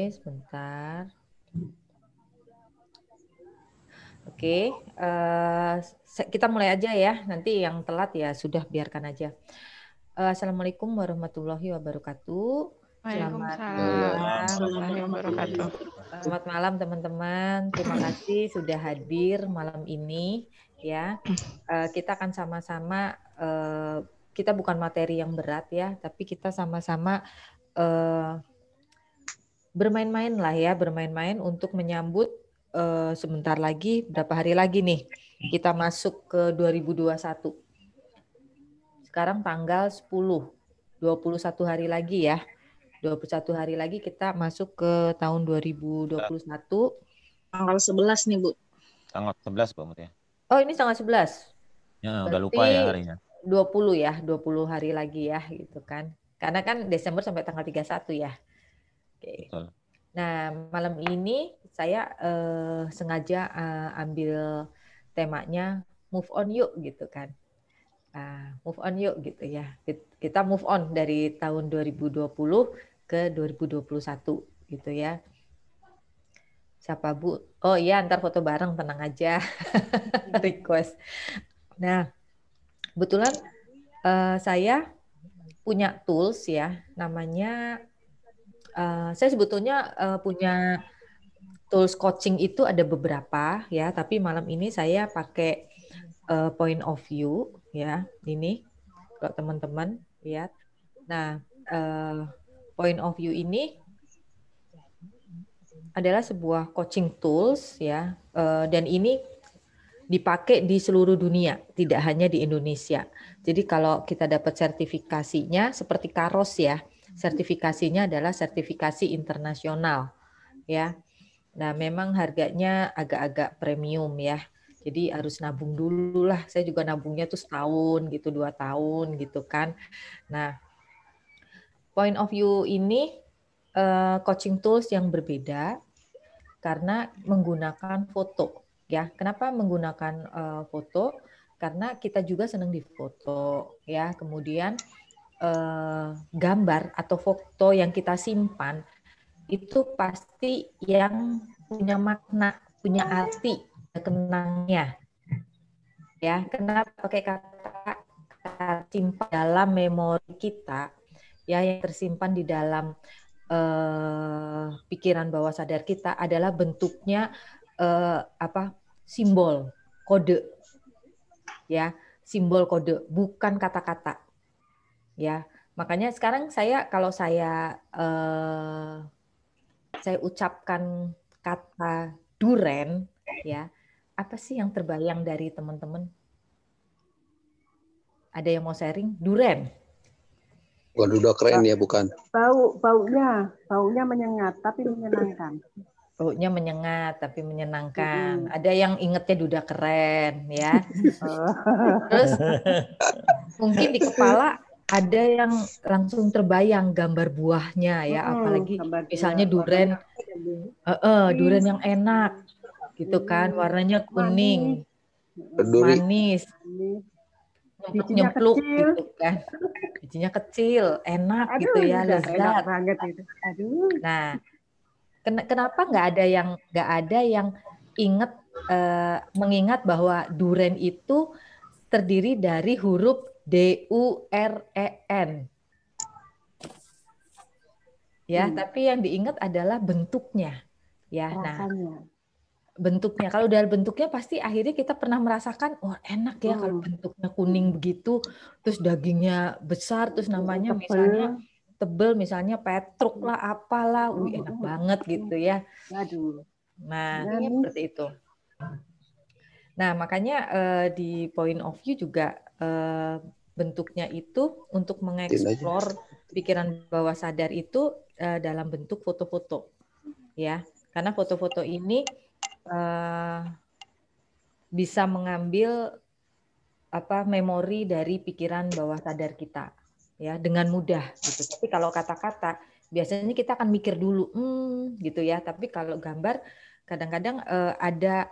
sebentar. Oke, kita mulai aja ya. Nanti yang telat ya sudah biarkan aja. Assalamualaikum warahmatullahi wabarakatuh. Selamat Waalaikumsalam malam. warahmatullahi wabarakatuh. Selamat malam teman-teman. Terima kasih sudah hadir malam ini ya. Kita akan sama-sama kita bukan materi yang berat ya, tapi kita sama-sama bermain-main lah ya, bermain-main untuk menyambut sebentar lagi, berapa hari lagi nih, kita masuk ke 2021. Sekarang tanggal 10, 21 hari lagi ya. 21 hari lagi kita masuk ke tahun 2021. Tanggal 11 nih, Bu. Tanggal 11, Bu Mutia. Oh, ini tanggal 11. Ya, udah Berarti lupa ya harinya. 20 ya, 20 hari lagi ya gitu kan. Karena kan Desember sampai tanggal 31 ya. Oke. Betul. Nah, malam ini saya sengaja ambil temanya move on yuk gitu kan. Move on yuk gitu ya. Kita move on dari tahun 2020 ke 2021 gitu ya. Siapa Bu? Oh iya, ntar foto bareng, tenang aja. Request. Nah, kebetulan saya punya tools ya, namanya saya sebetulnya punya tools coaching itu ada beberapa ya, tapi malam ini saya pakai point of view ya, ini kalau teman-teman lihat. Nah, point of view ini adalah sebuah coaching tools ya, dan ini dipakai di seluruh dunia, tidak hanya di Indonesia. Jadi kalau kita dapat sertifikasinya seperti Karos ya, sertifikasinya adalah sertifikasi internasional ya. Nah, memang harganya agak-agak premium ya. Jadi harus nabung dulu lah. Saya juga nabungnya tuh setahun gitu, 2 tahun gitu kan. Nah, point of view ini coaching tools yang berbeda karena menggunakan foto ya. Kenapa menggunakan foto? Karena kita juga senang difoto ya. Kemudian gambar atau foto yang kita simpan itu pasti yang punya makna, punya arti, kenangnya. Ya, kenapa pakai kata simpan dalam memori kita, ya yang tersimpan di dalam pikiran bawah sadar kita adalah bentuknya simbol, kode, ya, simbol kode, bukan kata-kata, ya. Makanya sekarang kalau saya ucapkan kata duren, ya, apa sih yang terbayang dari teman-teman? Ada yang mau sharing? Duren. Waduh, udah keren ya, bukan? Baunya menyengat tapi menyenangkan. Baunya menyengat tapi menyenangkan. Ada yang ingetnya duda keren, ya. Terus mungkin di kepala ada yang langsung terbayang gambar buahnya ya, apalagi misalnya duren, duren yang enak, gitu kan, warnanya kuning, manis, nyempluk gitu kan, bijinya kecil, enak. Aduh, gitu ya, lezat banget itu. Aduh. Nah, kenapa nggak ada yang mengingat bahwa duren itu terdiri dari huruf D-U-R-E-N. Ya, tapi yang diingat adalah bentuknya. Ya, rasanya. Nah, bentuknya. Kalau dari bentuknya pasti akhirnya kita pernah merasakan, wah enak ya kalau bentuknya kuning begitu, terus dagingnya besar, terus namanya misalnya tebel, misalnya petruk lah, apalah, enak banget gitu ya. Nah, seperti itu. Nah, makanya di point of view juga bentuknya itu untuk mengeksplor pikiran bawah sadar itu dalam bentuk foto-foto, ya. Karena foto-foto ini bisa mengambil memori dari pikiran bawah sadar kita, ya, dengan mudah gitu. Tapi kalau kata-kata biasanya kita akan mikir dulu, gitu ya. Tapi kalau gambar kadang-kadang ada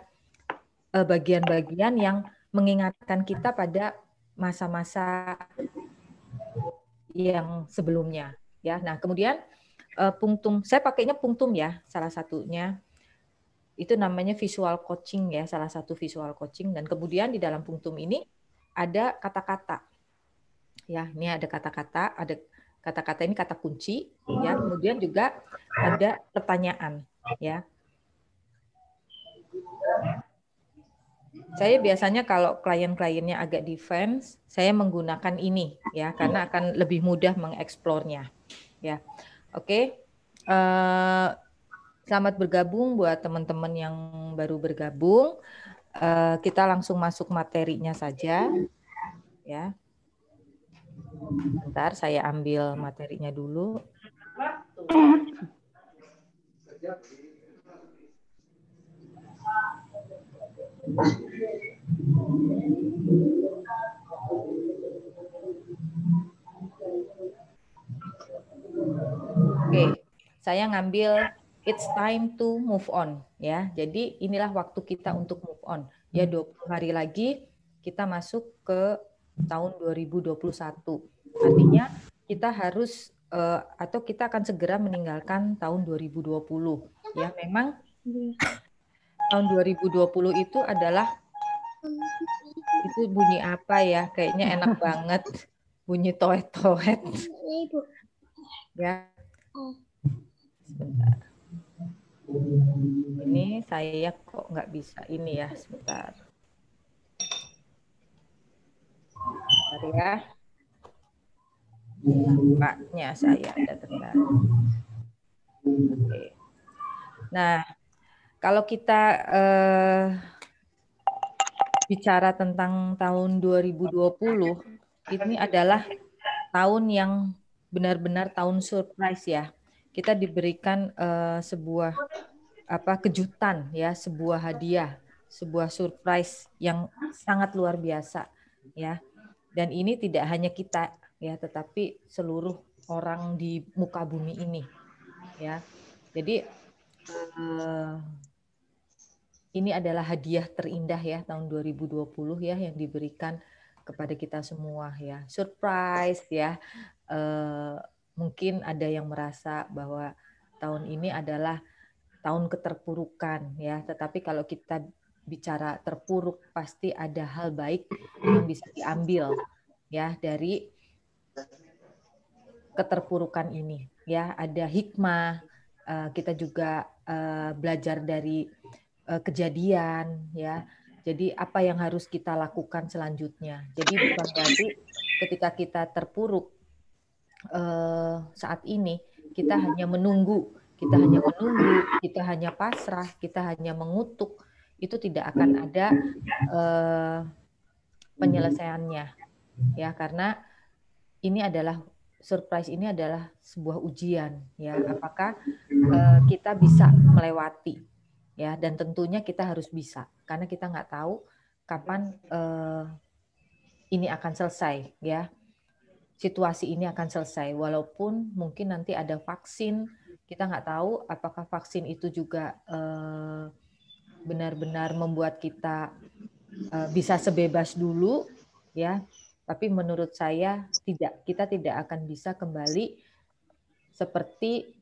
bagian-bagian yang mengingatkan kita pada masa-masa yang sebelumnya, ya. Nah, kemudian punktum, saya pakainya punktum ya, salah satunya itu namanya visual coaching ya, salah satu visual coaching. Dan kemudian di dalam punktum ini ada kata-kata. Ya, ini ada kata-kata, ada kata-kata ini kata kunci ya. Kemudian juga ada pertanyaan ya. Saya biasanya kalau klien-kliennya agak defense, saya menggunakan ini ya, karena akan lebih mudah mengeksplornya. Ya, oke. Selamat bergabung buat teman-teman yang baru bergabung. Kita langsung masuk materinya saja. Ya. Bentar, saya ambil materinya dulu. Oke, saya ngambil it's time to move on ya. Jadi inilah waktu kita untuk move on. Ya 20 hari lagi kita masuk ke tahun 2021. Artinya kita harus atau kita akan segera meninggalkan tahun 2020. Ya, memang tahun 2020 itu adalah itu bunyi apa ya? Kayaknya enak banget. Bunyi toet-toet. Ya. Sebentar. Ini saya kok nggak bisa ini ya, sebentar. Sebentar ya. Nampaknya saya ada kendala. Oke. Nah, kalau kita bicara tentang tahun 2020, ini adalah tahun yang benar-benar tahun surprise ya. Kita diberikan sebuah kejutan ya, sebuah hadiah, sebuah surprise yang sangat luar biasa ya. Dan ini tidak hanya kita ya, tetapi seluruh orang di muka bumi ini ya. Jadi ini adalah hadiah terindah ya tahun 2020 ya yang diberikan kepada kita semua ya. Surprise ya. Mungkin ada yang merasa bahwa tahun ini adalah tahun keterpurukan ya, tetapi kalau kita bicara terpuruk pasti ada hal baik yang bisa diambil ya dari keterpurukan ini ya. Ada hikmah, kita juga belajar dari kejadian ya. Jadi apa yang harus kita lakukan selanjutnya. Jadi bukan berarti ketika kita terpuruk saat ini kita hanya menunggu, kita hanya pasrah, kita hanya mengutuk, itu tidak akan ada penyelesaiannya ya, karena ini adalah surprise, ini adalah sebuah ujian ya, apakah kita bisa melewati ya, dan tentunya kita harus bisa karena kita nggak tahu kapan ini akan selesai ya. Situasi ini akan selesai, walaupun mungkin nanti ada vaksin, kita nggak tahu apakah vaksin itu juga benar-benar membuat kita bisa sebebas dulu, ya. Tapi menurut saya tidak, kita tidak akan bisa kembali seperti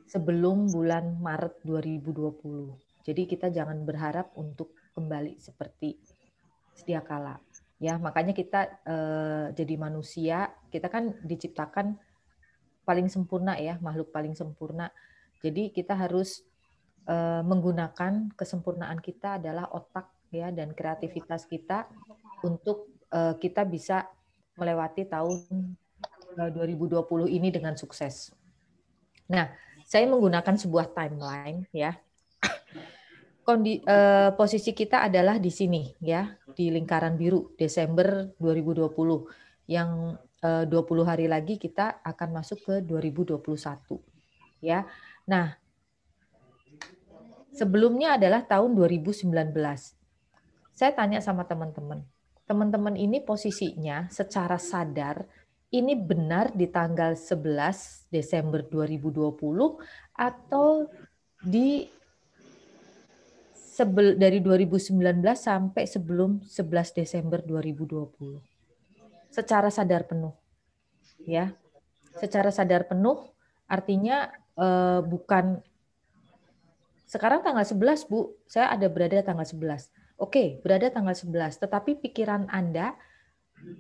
sebelum bulan Maret 2020. Jadi kita jangan berharap untuk kembali seperti sedia kala. Ya, makanya kita jadi manusia, kita kan diciptakan paling sempurna ya, makhluk paling sempurna. Jadi kita harus menggunakan kesempurnaan kita adalah otak ya dan kreativitas kita untuk kita bisa melewati tahun 2020 ini dengan sukses. Nah, saya menggunakan sebuah timeline ya. Posisi kita adalah di sini ya, di lingkaran biru Desember 2020 yang 20 hari lagi kita akan masuk ke 2021 ya. Nah, sebelumnya adalah tahun 2019. Saya tanya sama teman-teman. Teman-teman ini posisinya secara sadar ini benar di tanggal 11 Desember 2020 atau di dari 2019 sampai sebelum 11 Desember 2020. Secara sadar penuh. Ya. Secara sadar penuh artinya bukan sekarang tanggal 11, Bu. Saya ada berada tanggal 11. Oke, berada tanggal 11, tetapi pikiran Anda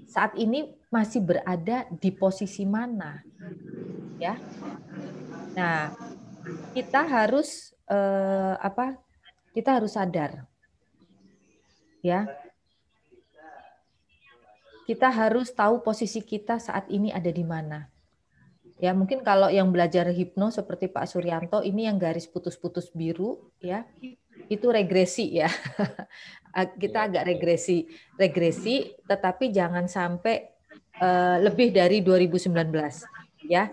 saat ini masih berada di posisi mana, ya? Nah, kita harus Kita harus sadar, ya. Kita harus tahu posisi kita saat ini ada di mana. Ya, mungkin kalau yang belajar hipno seperti Pak Suryanto ini yang garis putus-putus biru, ya, itu regresi ya. Kita agak regresi, tetapi jangan sampai lebih dari 2019, ya.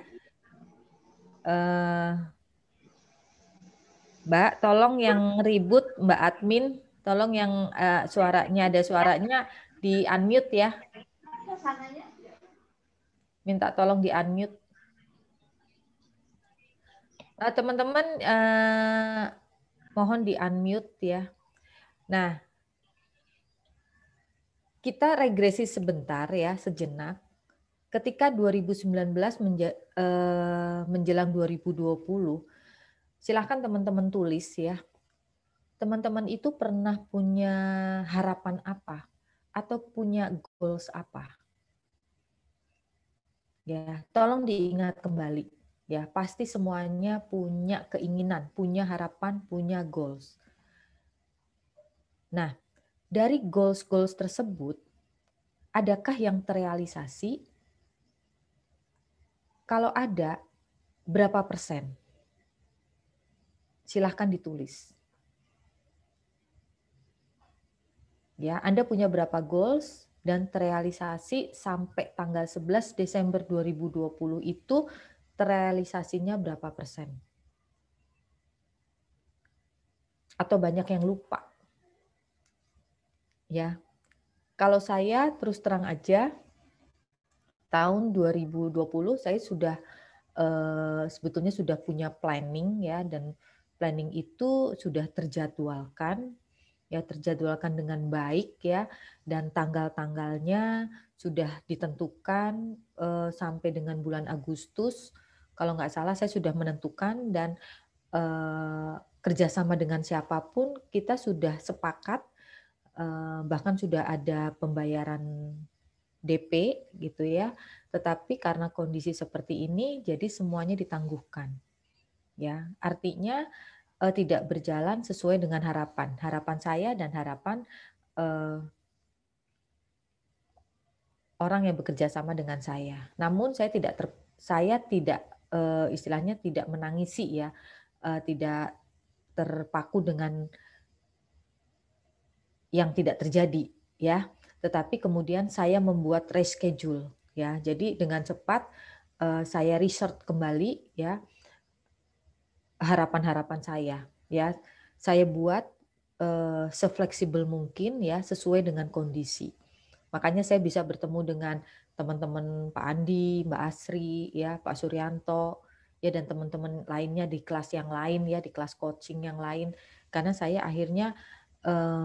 Mbak, tolong yang ribut, Mbak admin, tolong yang suaranya ada suaranya di unmute ya. Minta tolong di unmute. Teman-teman mohon di unmute ya. Nah, kita regresi sebentar ya, sejenak. Ketika 2019 menjelang 2020, silahkan teman-teman tulis ya. Teman-teman itu pernah punya harapan apa? Atau punya goals apa? Ya, tolong diingat kembali. Ya, pasti semuanya punya keinginan, punya harapan, punya goals. Nah, dari goals-goals tersebut, adakah yang terrealisasi? Kalau ada, berapa persen? Silahkan ditulis. Ya, Anda punya berapa goals dan terrealisasi sampai tanggal 11 Desember 2020 itu terrealisasinya berapa persen? Atau banyak yang lupa? Ya. Kalau saya terus terang aja tahun 2020 saya sudah sebetulnya sudah punya planning ya, dan planning itu sudah terjadwalkan dengan baik ya, dan tanggal-tanggalnya sudah ditentukan sampai dengan bulan Agustus kalau nggak salah saya sudah menentukan, dan kerjasama dengan siapapun kita sudah sepakat, bahkan sudah ada pembayaran DP gitu ya. Tetapi karena kondisi seperti ini jadi semuanya ditangguhkan. Ya, artinya tidak berjalan sesuai dengan harapan saya dan harapan orang yang bekerja sama dengan saya. Namun saya tidak istilahnya tidak menangisi ya, tidak terpaku dengan yang tidak terjadi ya. Tetapi kemudian saya membuat reschedule ya. Jadi dengan cepat saya research kembali ya harapan-harapan saya ya. Saya buat sefleksibel mungkin ya, sesuai dengan kondisi. Makanya saya bisa bertemu dengan teman-teman Pak Andi, Mbak Asri ya, Pak Suryanto ya, dan teman-teman lainnya di kelas yang lain ya, di kelas coaching yang lain, karena saya akhirnya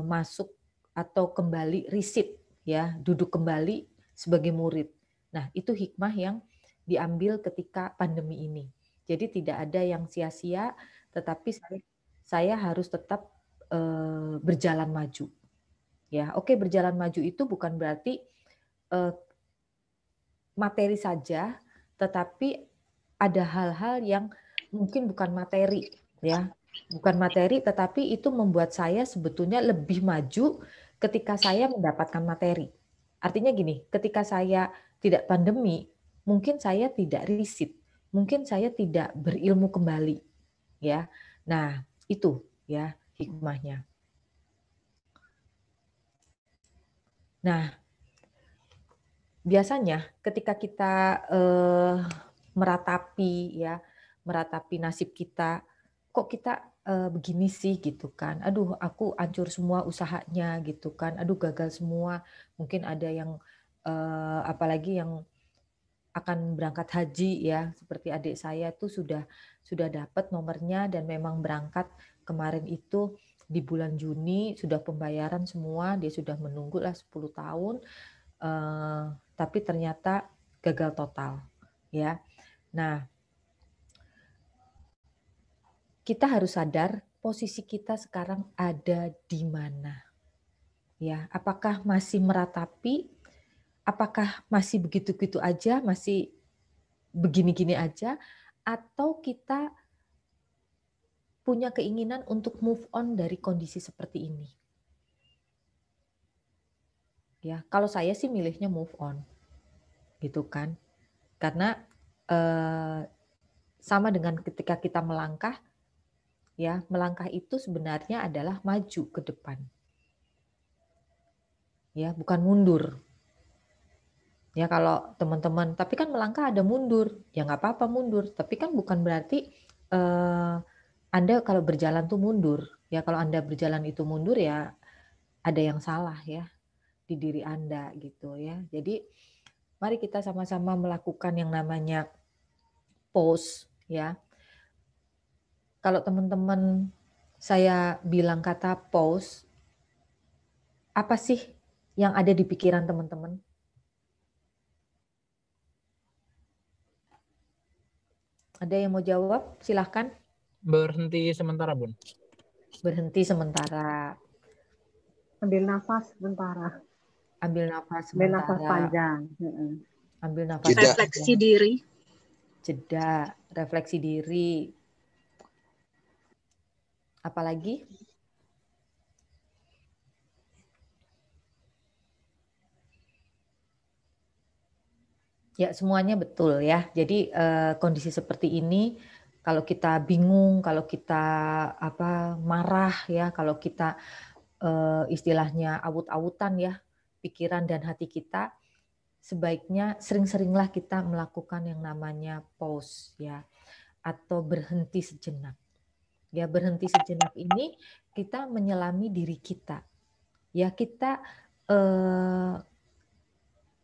masuk atau kembali riset ya, duduk kembali sebagai murid. Nah, itu hikmah yang diambil ketika pandemi ini. Jadi tidak ada yang sia-sia, tetapi saya harus tetap berjalan maju. Ya, oke, berjalan maju itu bukan berarti materi saja, tetapi ada hal-hal yang mungkin bukan materi ya. Bukan materi, tetapi itu membuat saya sebetulnya lebih maju ketika saya mendapatkan materi. Artinya gini, ketika saya tidak pandemi, mungkin saya tidak riset, mungkin saya tidak berilmu kembali, ya. Nah, itu ya hikmahnya. Nah, biasanya ketika kita meratapi nasib kita, kok kita begini sih gitu kan, aduh aku hancur semua usahanya gitu kan, aduh gagal semua, mungkin ada yang apalagi yang akan berangkat haji ya, seperti adik saya tuh sudah dapat nomornya dan memang berangkat kemarin itu di bulan Juni, sudah pembayaran semua, dia sudah menunggu lah 10 tahun, tapi ternyata gagal total ya. Nah, kita harus sadar posisi kita sekarang ada di mana. Ya, apakah masih meratapi? Apakah masih begitu-begitu aja, masih begini-gini aja, atau kita punya keinginan untuk move on dari kondisi seperti ini? Ya, kalau saya sih milihnya move on, gitu kan? Karena sama dengan ketika kita melangkah, ya melangkah itu sebenarnya adalah maju ke depan, ya bukan mundur. Ya kalau teman-teman, tapi kan melangkah ada mundur, ya nggak apa-apa mundur, tapi kan bukan berarti Anda kalau berjalan tuh mundur. Ya kalau Anda berjalan itu mundur ya ada yang salah ya di diri Anda gitu ya. Jadi mari kita sama-sama melakukan yang namanya pause ya. Kalau teman-teman saya bilang kata pause, apa sih yang ada di pikiran teman-teman? Ada yang mau jawab? Silahkan. Berhenti sementara, Bun. Berhenti sementara. Ambil nafas sementara. Ambil nafas Ambil sementara. nafas panjang. Ambil nafas Jeda. Refleksi diri. Jeda, refleksi diri. Apalagi? Ya, semuanya betul ya. Jadi kondisi seperti ini kalau kita bingung, kalau kita marah ya, kalau kita istilahnya awut-awutan ya, pikiran dan hati kita, sebaiknya sering-seringlah kita melakukan yang namanya pause ya, atau berhenti sejenak. Ya, berhenti sejenak ini kita menyelami diri kita. Ya, kita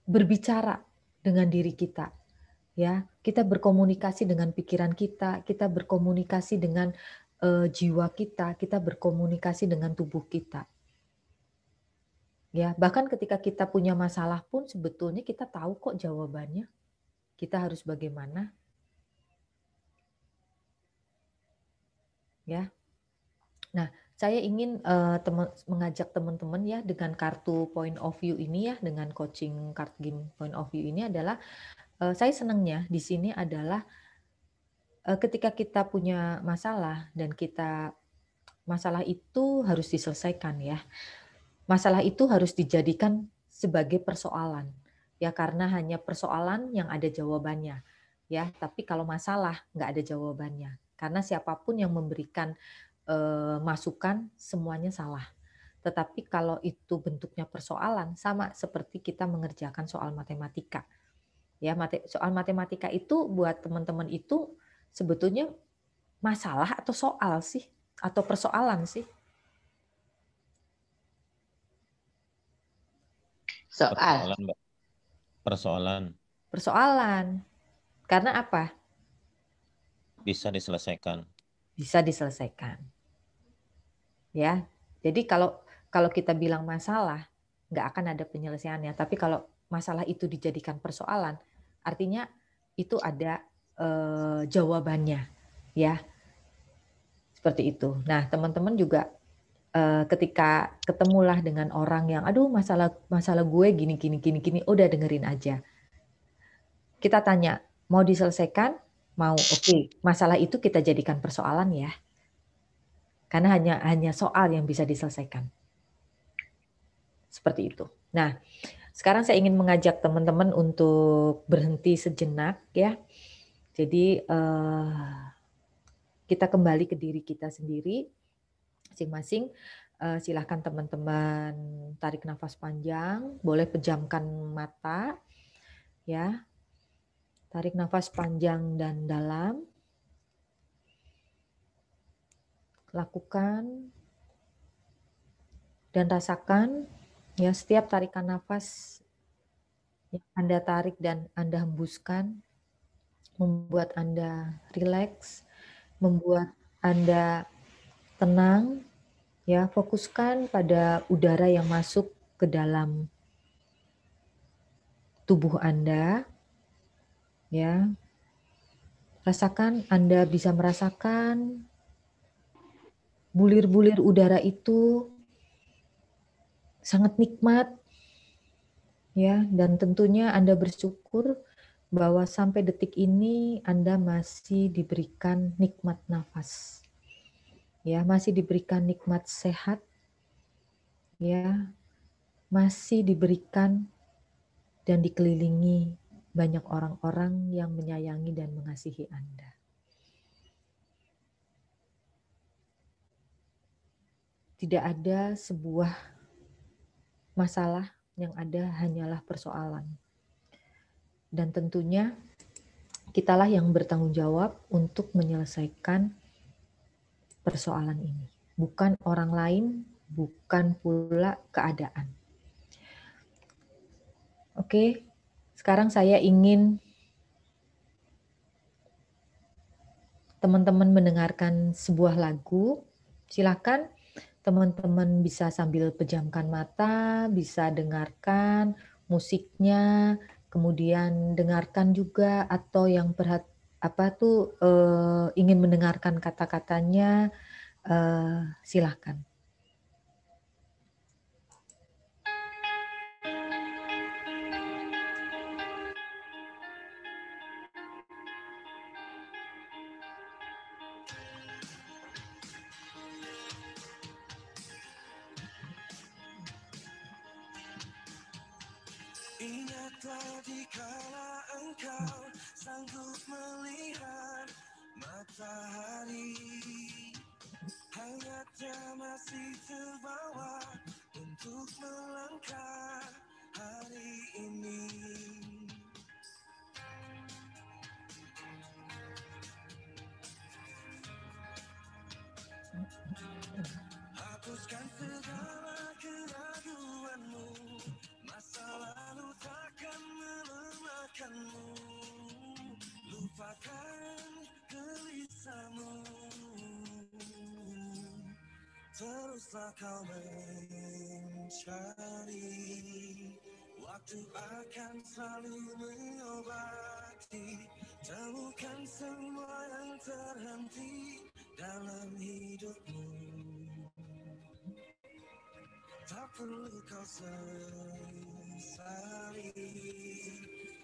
berbicara dengan diri kita. Ya, kita berkomunikasi dengan pikiran kita berkomunikasi dengan jiwa kita berkomunikasi dengan tubuh kita. Ya, bahkan ketika kita punya masalah pun sebetulnya kita tahu kok jawabannya. Kita harus bagaimana? Ya. Nah, saya ingin mengajak teman-teman ya dengan kartu point of view ini ya, dengan coaching card game point of view ini adalah saya senangnya di sini adalah ketika kita punya masalah dan masalah itu harus diselesaikan ya. Masalah itu harus dijadikan sebagai persoalan. Ya karena hanya persoalan yang ada jawabannya. Ya, tapi kalau masalah nggak ada jawabannya. Karena siapapun yang memberikan masukan semuanya salah. Tetapi kalau itu bentuknya persoalan sama seperti kita mengerjakan soal matematika. Ya, soal matematika itu buat teman-teman itu sebetulnya masalah atau soal sih? Atau persoalan sih? Soal. Persoalan, Mbak. Persoalan. Persoalan. Karena apa? Bisa diselesaikan. Bisa diselesaikan. Ya. Jadi kalau kita bilang masalah, nggak akan ada penyelesaiannya. Tapi kalau masalah itu dijadikan persoalan, artinya itu ada jawabannya, ya seperti itu. Nah, teman-teman juga ketika ketemulah dengan orang yang, aduh masalah gue gini, udah dengerin aja. Kita tanya, mau diselesaikan? Mau, oke. Masalah itu kita jadikan persoalan ya, karena hanya soal yang bisa diselesaikan. Seperti itu. Nah, sekarang saya ingin mengajak teman-teman untuk berhenti sejenak ya. Jadi kita kembali ke diri kita sendiri masing-masing. Silahkan teman-teman tarik nafas panjang, boleh pejamkan mata ya. Tarik nafas panjang dan dalam. Lakukan dan rasakan ya setiap tarikan nafas yang Anda tarik dan Anda hembuskan membuat Anda rileks, membuat Anda tenang, ya fokuskan pada udara yang masuk ke dalam tubuh Anda, ya rasakan Anda bisa merasakan bulir-bulir udara itu sangat nikmat, ya, dan tentunya Anda bersyukur bahwa sampai detik ini Anda masih diberikan nikmat nafas, ya, masih diberikan nikmat sehat, ya, masih diberikan dan dikelilingi banyak orang-orang yang menyayangi dan mengasihi Anda. Tidak ada sebuah masalah, yang ada hanyalah persoalan. Dan tentunya kitalah yang bertanggung jawab untuk menyelesaikan persoalan ini. Bukan orang lain, bukan pula keadaan. Oke, sekarang saya ingin teman-teman mendengarkan sebuah lagu. Silakan teman-teman bisa sambil pejamkan mata, bisa dengarkan musiknya, kemudian dengarkan juga, atau yang ingin mendengarkan kata-katanya, silakan. Ingatlah dikala engkau sanggup melihat matahari, hangatnya masih terbawa untuk melangkah hari ini. Hapuskan segala keraguanmu, masa lalu takkan melemahkanmu. Lupakan gelisahmu, teruslah kau mencari. Waktu akan selalu mengobati, temukan semua yang terhenti dalam hidupmu. Tak perlu kau sesali,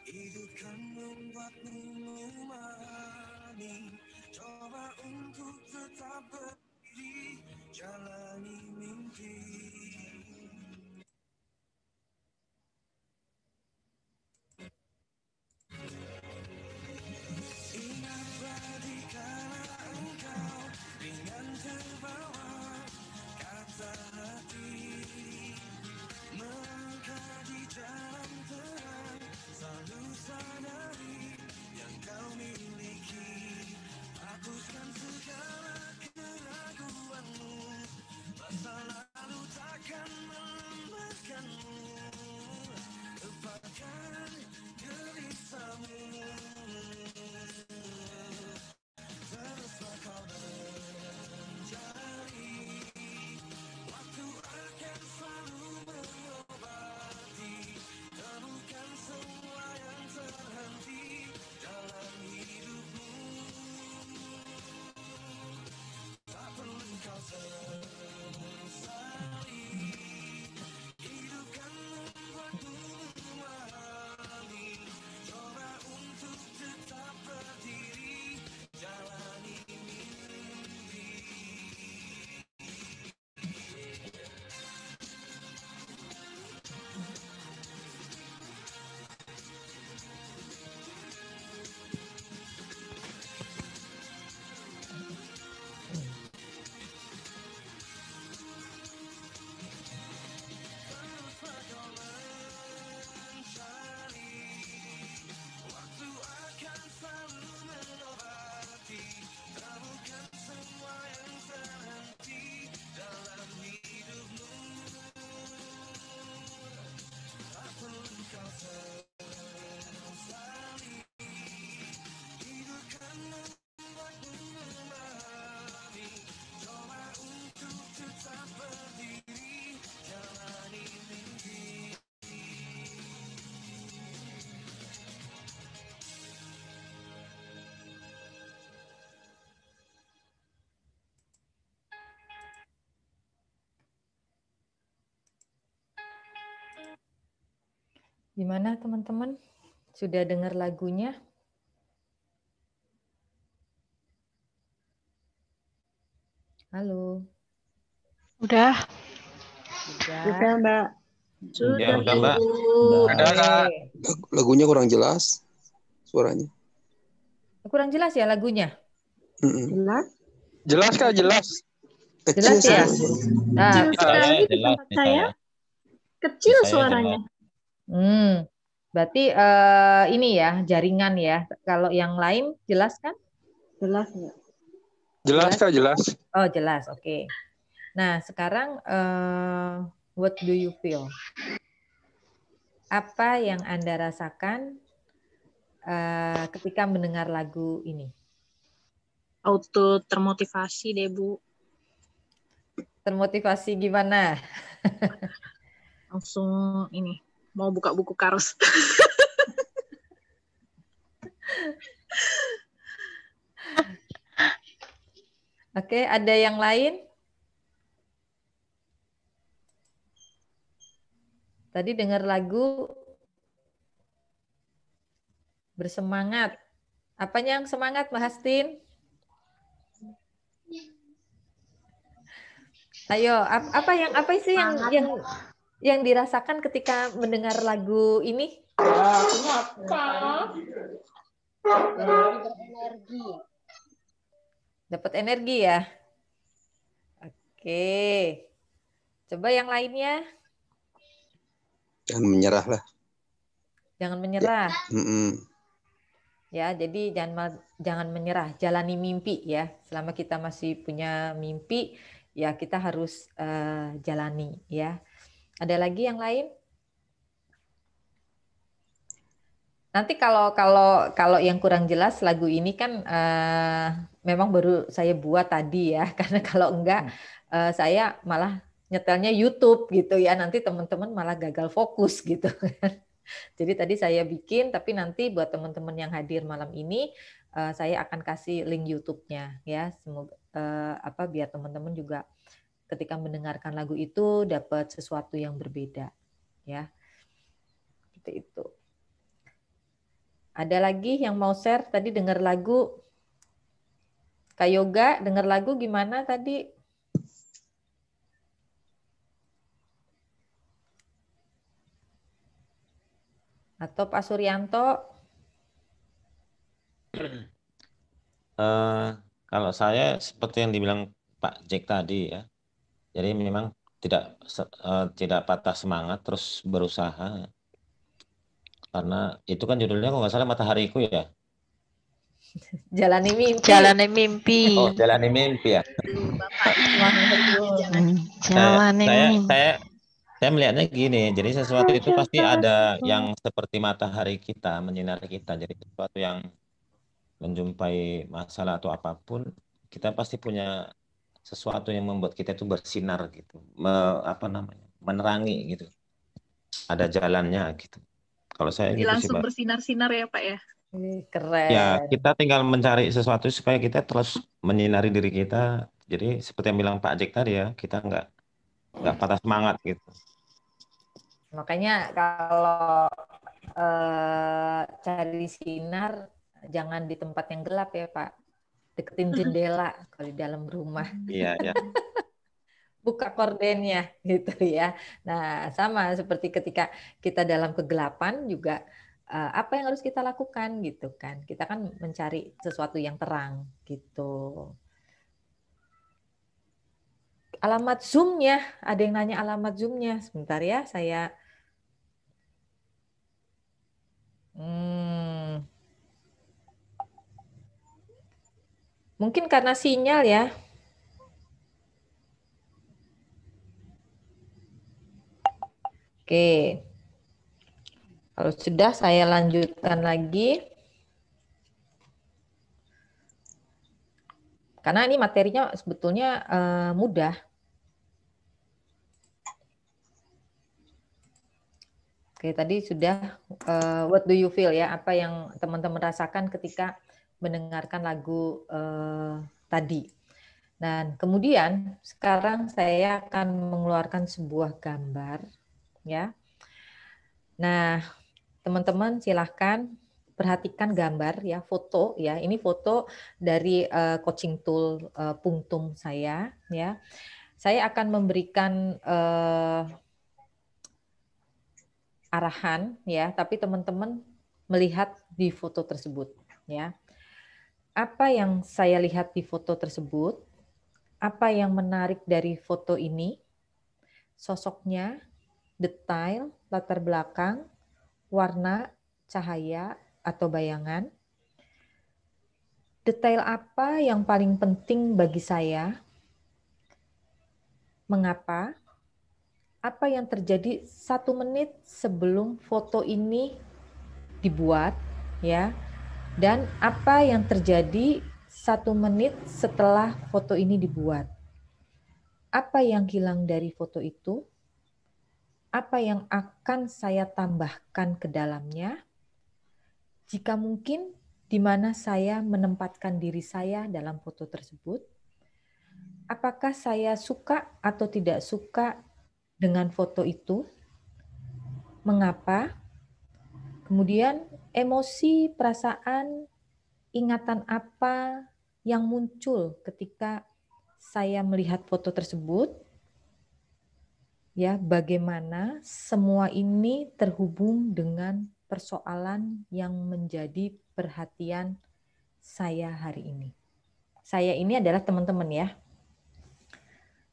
hidup kan membuatmu memahami. Coba untuk tetap berdiri, jalani mimpi. Ingatlah dikala engkau ringan terbawa kata hati, melangkah di jalan terang, selalu sadari yang kau miliki. Hapuskan segala keraguanmu, masa lalu takkan melemahkanmu. Lupakan gelisahmu, teruslah kau mencari. Waktu akan selalu mengobati, temukan semua yang terhenti Gimana teman-teman? Sudah dengar lagunya? Halo. Udah. Oke, Mbak. Ya udah Mbak. Ada Kak. Lagunya kurang jelas suaranya. Kurang jelas ya lagunya? Mm-mm. Jelas? Jelas Kak, jelas. Kecil Jelas ya? sekali. Nah, Kecil Di saya sekali di jelas tempat di saya. saya. Kecil Di saya suaranya. jelas. berarti ini ya jaringan ya. Kalau yang lain jelas kan? Jelas nggak? Jelas Kak, jelas. Oh jelas, oke. Nah sekarang what do you feel? Apa yang Anda rasakan ketika mendengar lagu ini? Auto termotivasi deh, Bu. Termotivasi gimana? Langsung ini, mau buka buku Karos. Oke, ada yang lain? Tadi dengar lagu bersemangat. Apanya yang semangat, Mbak Hastin? Ayo, apa sih yang dirasakan ketika mendengar lagu ini? Dapat energi ya? Oke. Coba yang lainnya. Jangan menyerah lah. Jangan menyerah. Mm-mm. Ya, jadi jangan menyerah, jalani mimpi ya. Selama kita masih punya mimpi, ya kita harus jalani ya. Ada lagi yang lain? Nanti kalau yang kurang jelas lagu ini kan memang baru saya buat tadi ya, karena kalau enggak saya malah nyetelnya YouTube gitu ya. Nanti teman-teman malah gagal fokus gitu kan. Jadi tadi saya bikin, tapi nanti buat teman-teman yang hadir malam ini, saya akan kasih link YouTube-nya ya. Semoga biar teman-teman juga ketika mendengarkan lagu itu dapat sesuatu yang berbeda ya. Seperti itu. Ada lagi yang mau share tadi dengar lagu? Kak Yoga dengar lagu gimana tadi? Atau Pak Suryanto? Kalau saya seperti yang dibilang Pak Jack tadi ya. Jadi memang tidak patah semangat terus berusaha. Karena itu kan judulnya kalau nggak salah Matahariku ya. Jalani mimpi. Jalani mimpi. Oh, Jalani Mimpi ya. Jalani mimpi. Saya melihatnya gini, jadi sesuatu itu pasti ada yang seperti matahari kita, menyinari kita. Jadi sesuatu yang menjumpai masalah atau apapun, kita pasti punya sesuatu yang membuat kita itu bersinar gitu, menerangi gitu. Ada jalannya gitu. Kalau saya Jadi gitu sih, langsung Pak. bersinar-sinar ya, Pak ya. Keren. Ya, kita tinggal mencari sesuatu supaya kita terus menyinari diri kita. Jadi seperti yang bilang Pak Jack tadi ya, kita nggak patah semangat gitu. Makanya kalau cari sinar jangan di tempat yang gelap ya Pak. Deketin jendela kalau di dalam rumah. Iya, ya. Buka kordennya gitu ya. Nah, sama seperti ketika kita dalam kegelapan juga apa yang harus kita lakukan gitu kan. Kita kan mencari sesuatu yang terang gitu. Alamat Zoom-nya, ada yang nanya alamat Zoom-nya. Sebentar ya, saya mungkin karena sinyal ya. Oke. Kalau sudah saya lanjutkan lagi. Karena ini materinya sebetulnya mudah. Oke, tadi sudah what do you feel ya? Apa yang teman-teman rasakan ketika mendengarkan lagu tadi. Dan kemudian sekarang saya akan mengeluarkan sebuah gambar ya. Nah, teman-teman silahkan perhatikan gambar ya, foto ya. Ini foto dari coaching tool Pungtung saya ya. Saya akan memberikan arahan ya, tapi teman-teman melihat di foto tersebut ya. Apa yang saya lihat di foto tersebut? Apa yang menarik dari foto ini? Sosoknya, detail, latar belakang, warna, cahaya, atau bayangan. Detail apa yang paling penting bagi saya? Mengapa? Apa yang terjadi 1 menit sebelum foto ini dibuat, ya? Dan apa yang terjadi 1 menit setelah foto ini dibuat? Apa yang hilang dari foto itu? Apa yang akan saya tambahkan ke dalamnya? Jika mungkin, di mana saya menempatkan diri saya dalam foto tersebut? Apakah saya suka atau tidak suka dengan foto itu? Mengapa? Kemudian emosi, perasaan, ingatan apa yang muncul ketika saya melihat foto tersebut? Ya, bagaimana semua ini terhubung dengan persoalan yang menjadi perhatian saya hari ini. Saya ini adalah teman-teman ya.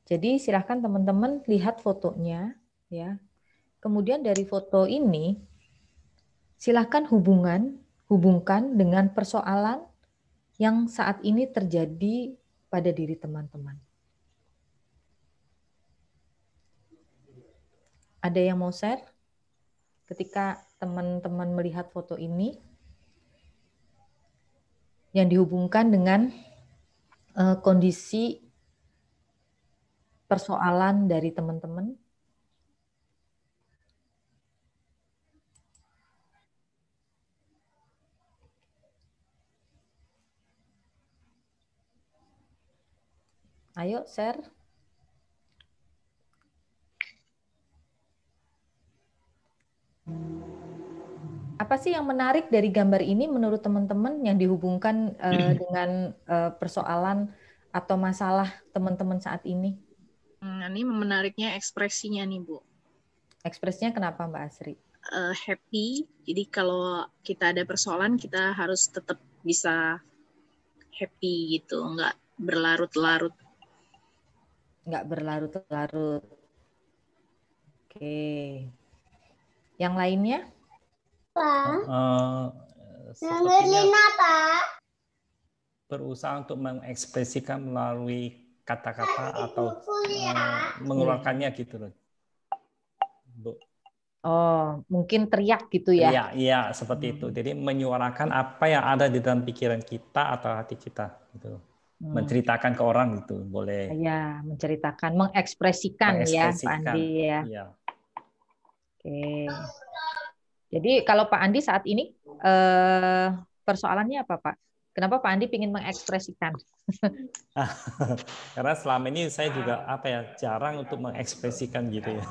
Jadi silahkan teman-teman lihat fotonya ya. Kemudian dari foto ini silahkan hubungkan dengan persoalan yang saat ini terjadi pada diri teman-teman. Ada yang mau share? Ketika teman-teman melihat foto ini, yang dihubungkan dengan kondisi persoalan dari teman-teman. Ayo share. Apa sih yang menarik dari gambar ini menurut teman-teman yang dihubungkan dengan persoalan atau masalah teman-teman saat ini? Ini menariknya ekspresinya nih, Bu. Ekspresinya kenapa Mbak Asri? Happy. Jadi kalau kita ada persoalan, kita harus tetap bisa happy gitu, nggak berlarut-larut. Nggak berlarut-larut. Oke. Yang lainnya? Sepertinya berusaha untuk mengekspresikan melalui kata-kata atau mengeluarkannya gitu loh. Bu. Oh, mungkin teriak gitu ya? Iya, iya seperti itu. Jadi menyuarakan apa yang ada di dalam pikiran kita atau hati kita gitu. Menceritakan ke orang gitu, boleh. Ya, menceritakan, mengekspresikan ya, Pak Andi ya. Iya. Oke. Jadi kalau Pak Andi saat ini persoalannya apa, Pak? Kenapa Pak Andi ingin mengekspresikan? Karena selama ini saya juga jarang untuk mengekspresikan gitu ya.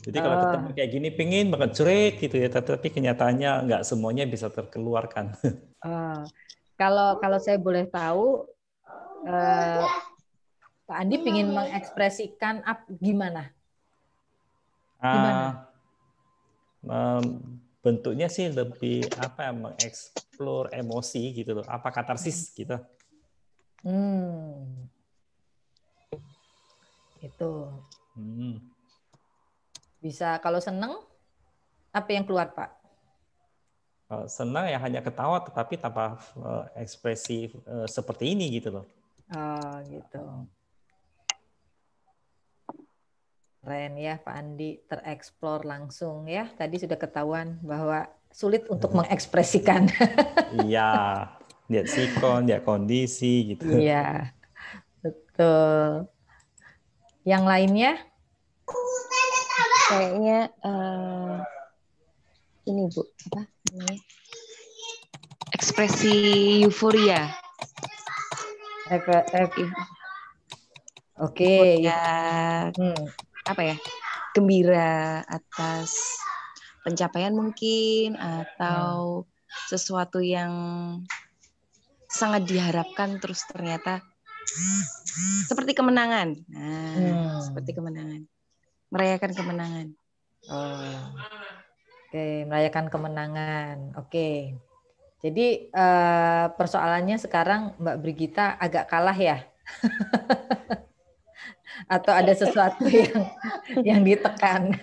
Jadi kalau ketemu kayak gini pengen banget cerit gitu ya, tapi kenyataannya nggak semuanya bisa terkeluarkan. Kalau saya boleh tahu, Pak Andi ingin mengekspresikan gimana? Bentuknya sih lebih mengeksplor emosi gitu loh, apa katarsis gitu. Itu. Bisa kalau seneng, apa yang keluar Pak? Senang ya hanya ketawa, tetapi tanpa ekspresi seperti ini gitu loh. Oh gitu. Keren ya Pak Andi, tereksplor langsung ya. Tadi sudah ketahuan bahwa sulit untuk mengekspresikan. Iya, lihat sikon, lihat kondisi gitu. Iya, betul. Yang lainnya? Kayaknya ini Bu, apa namanya? Ekspresi euforia. Oke. Apa ya? Gembira atas pencapaian mungkin atau sesuatu yang sangat diharapkan terus ternyata seperti kemenangan. Nah, seperti kemenangan. Merayakan kemenangan. Oh. Oke, merayakan kemenangan. Oke. Jadi persoalannya sekarang Mbak Brigita agak kalah ya? Atau ada sesuatu yang ditekan?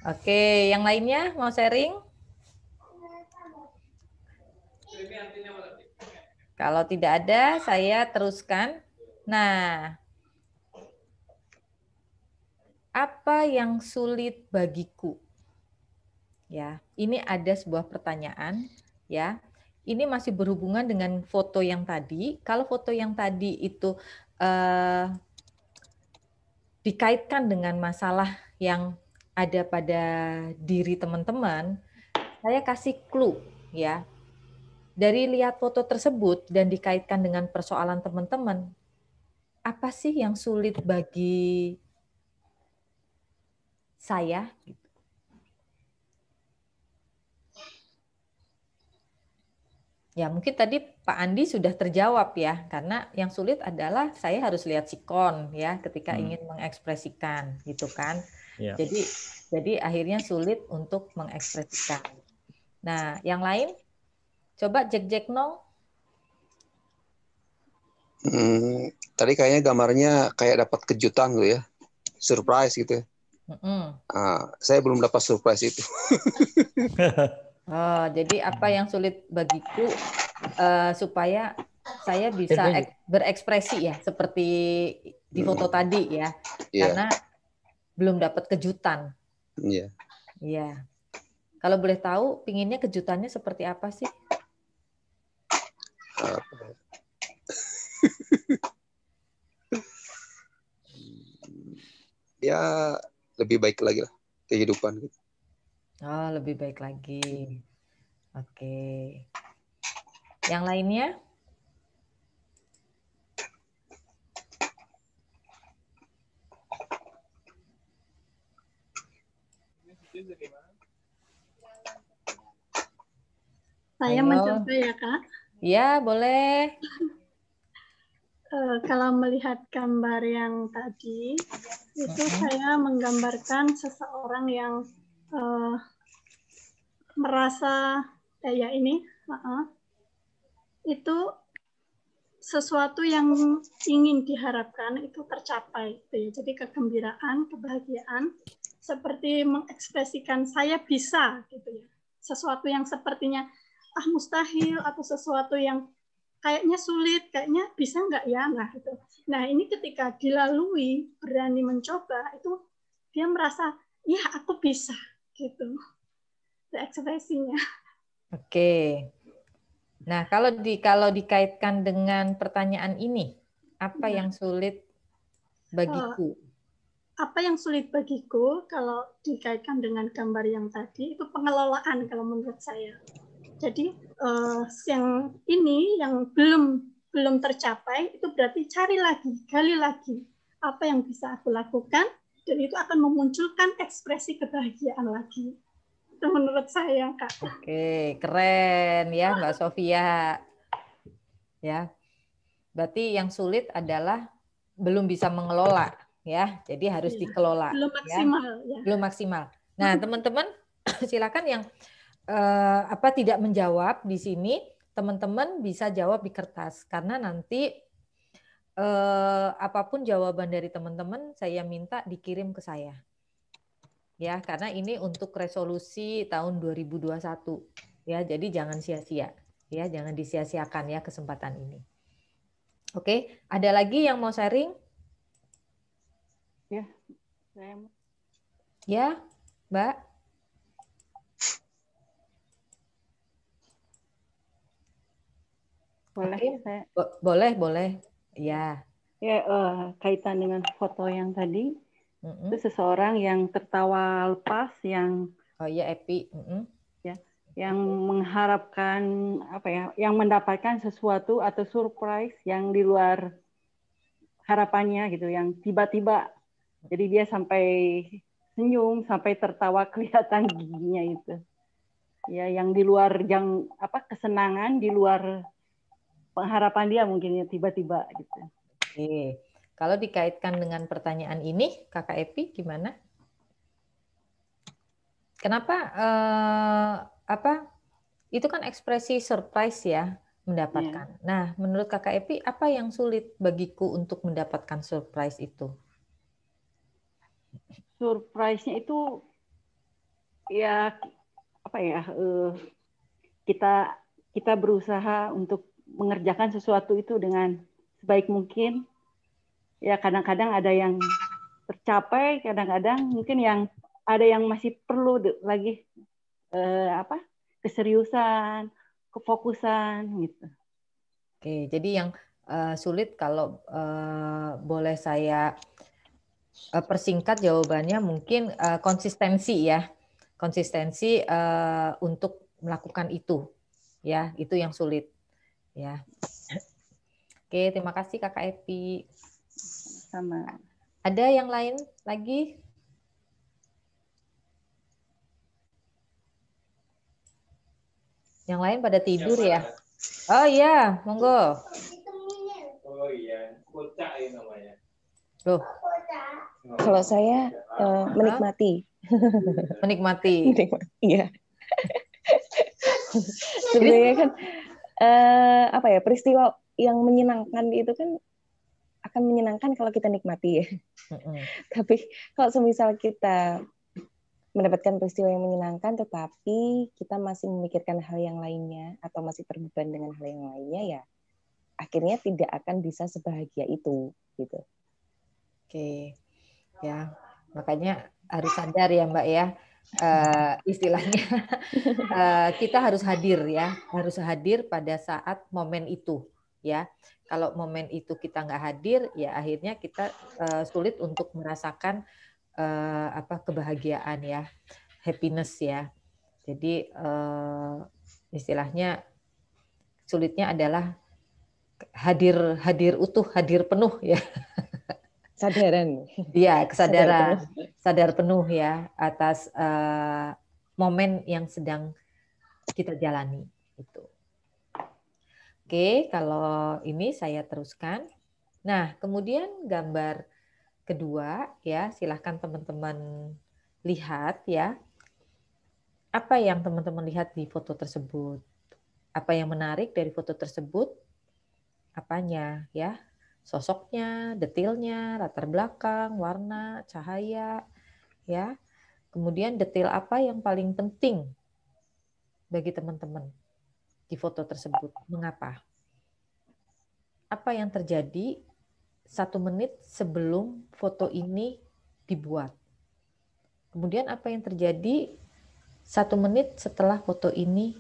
Oke, yang lainnya mau sharing? Kalau tidak ada, saya teruskan. Nah, apa yang sulit bagiku? Ya, ini ada sebuah pertanyaan, ya. Ini masih berhubungan dengan foto yang tadi. Kalau foto yang tadi itu dikaitkan dengan masalah yang ada pada diri teman-teman, saya kasih clue, ya. Dari lihat foto tersebut dan dikaitkan dengan persoalan teman-teman, apa sih yang sulit bagi saya? Ya, mungkin tadi Pak Andi sudah terjawab ya, karena yang sulit adalah saya harus lihat sikon ya ketika ingin mengekspresikan, gitu kan. Ya. Jadi akhirnya sulit untuk mengekspresikan. Nah, yang lain coba Jack Nong. Tadi kayaknya gambarnya kayak dapat kejutan gitu ya, surprise gitu ya. Saya belum dapat surprise itu. Oh, jadi apa yang sulit bagiku supaya saya bisa berekspresi ya, seperti di foto tadi ya, karena belum dapat kejutan. Iya. Iya. Kalau boleh tahu, pinginnya kejutannya seperti apa sih? Ya, lebih baik lagi lah kehidupan gitu. Oh, lebih baik lagi. Oke. Yang lainnya? Saya mencoba ya, Kak. Ya, boleh. Kalau melihat gambar yang tadi, itu saya menggambarkan seseorang yang merasa itu sesuatu yang ingin diharapkan itu tercapai, gitu ya. Jadi kegembiraan, kebahagiaan, seperti mengekspresikan saya bisa, gitu ya. Sesuatu yang sepertinya mustahil atau sesuatu yang kayaknya sulit, kayaknya bisa nggak ya, gitu. Nah ini ketika dilalui, berani mencoba, itu dia merasa, ya aku bisa, gitu. Ekspresinya. Oke. Nah, kalau dikaitkan dengan pertanyaan ini, apa yang sulit bagiku? Apa yang sulit bagiku kalau dikaitkan dengan gambar yang tadi itu pengelolaan kalau menurut saya. Jadi yang ini yang belum tercapai itu berarti cari lagi, gali lagi apa yang bisa aku lakukan dan itu akan memunculkan ekspresi kebahagiaan lagi. Itu menurut saya, Kak. Oke, keren ya Mbak Sofia. Ya. Berarti yang sulit adalah belum bisa mengelola ya. Jadi harus dikelola. Belum maksimal ya. Belum maksimal. Nah, teman-teman silakan yang tidak menjawab di sini, teman-teman bisa jawab di kertas karena nanti apapun jawaban dari teman-teman saya minta dikirim ke saya. Ya, karena ini untuk resolusi tahun 2021. Ya, jadi jangan sia-sia. Ya, jangan disia-siakan ya kesempatan ini. Oke, ada lagi yang mau sharing? Ya, saya. Ya, Mbak. Boleh, Oke. saya. Boleh. Ya. Ya, kaitan dengan foto yang tadi. Itu seseorang yang tertawa lepas, yang Epi, ya, yang mengharapkan yang mendapatkan sesuatu atau surprise yang di luar harapannya gitu, yang tiba-tiba Jadi dia sampai senyum, sampai tertawa, kelihatan giginya itu. Ya, yang di luar kesenangan, di luar pengharapan dia mungkin ya tiba-tiba gitu. Oke. Kalau dikaitkan dengan pertanyaan ini, Kakak Epi gimana? Kenapa itu kan ekspresi surprise ya mendapatkan. Yeah. Nah, menurut Kakak Epi apa yang sulit bagiku untuk mendapatkan surprise itu? Surprise-nya itu ya kita berusaha untuk mengerjakan sesuatu itu dengan sebaik mungkin. Ya kadang-kadang ada yang tercapai, kadang-kadang mungkin ada yang masih perlu lagi keseriusan, kefokusan gitu. Oke, jadi yang sulit kalau boleh saya persingkat jawabannya mungkin konsistensi ya, konsistensi untuk melakukan itu, ya itu yang sulit, ya. Oke, terima kasih Kakak Epi. Sama. Ada yang lain lagi? Yang lain pada tidur ya? Oh iya, monggo. Oh iya, kocak ya namanya. Loh. Kalau saya menikmati. Menikmati. Iya. Sebenarnya kan peristiwa yang menyenangkan itu kan akan menyenangkan kalau kita nikmati ya. Tapi kalau semisal kita mendapatkan peristiwa yang menyenangkan tetapi kita masih memikirkan hal yang lainnya atau masih terbeban dengan hal yang lainnya, ya akhirnya tidak akan bisa sebahagia itu gitu. Oke. Ya, makanya harus sadar ya Mbak ya. Istilahnya kita harus hadir ya, harus hadir pada saat momen itu ya. Kalau momen itu kita nggak hadir, ya akhirnya kita sulit untuk merasakan kebahagiaan ya, happiness ya. Jadi istilahnya sulitnya adalah hadir utuh, hadir penuh ya. Kesadaran. Iya, kesadaran, sadar penuh ya atas momen yang sedang kita jalani itu. Oke, kalau ini saya teruskan. Nah, kemudian gambar kedua ya, silahkan teman-teman lihat ya. Apa yang teman-teman lihat di foto tersebut? Apa yang menarik dari foto tersebut? Apanya ya? Sosoknya, detailnya, latar belakang, warna, cahaya, ya. Kemudian detail apa yang paling penting bagi teman-teman di foto tersebut? Mengapa? Apa yang terjadi 1 menit sebelum foto ini dibuat? Kemudian apa yang terjadi 1 menit setelah foto ini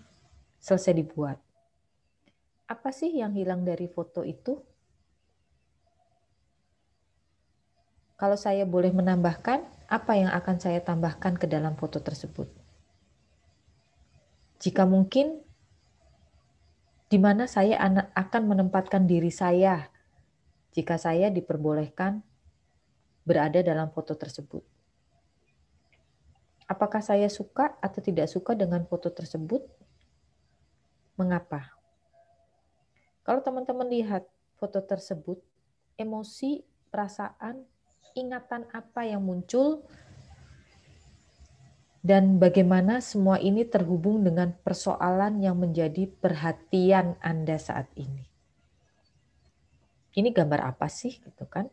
selesai dibuat? Apa sih yang hilang dari foto itu? Kalau saya boleh menambahkan, apa yang akan saya tambahkan ke dalam foto tersebut? Jika mungkin, di mana saya akan menempatkan diri saya jika saya diperbolehkan berada dalam foto tersebut? Apakah saya suka atau tidak suka dengan foto tersebut? Mengapa? Kalau teman-teman lihat foto tersebut, emosi, perasaan, ingatan apa yang muncul, dan bagaimana semua ini terhubung dengan persoalan yang menjadi perhatian Anda saat ini. Ini gambar apa sih, gitu kan?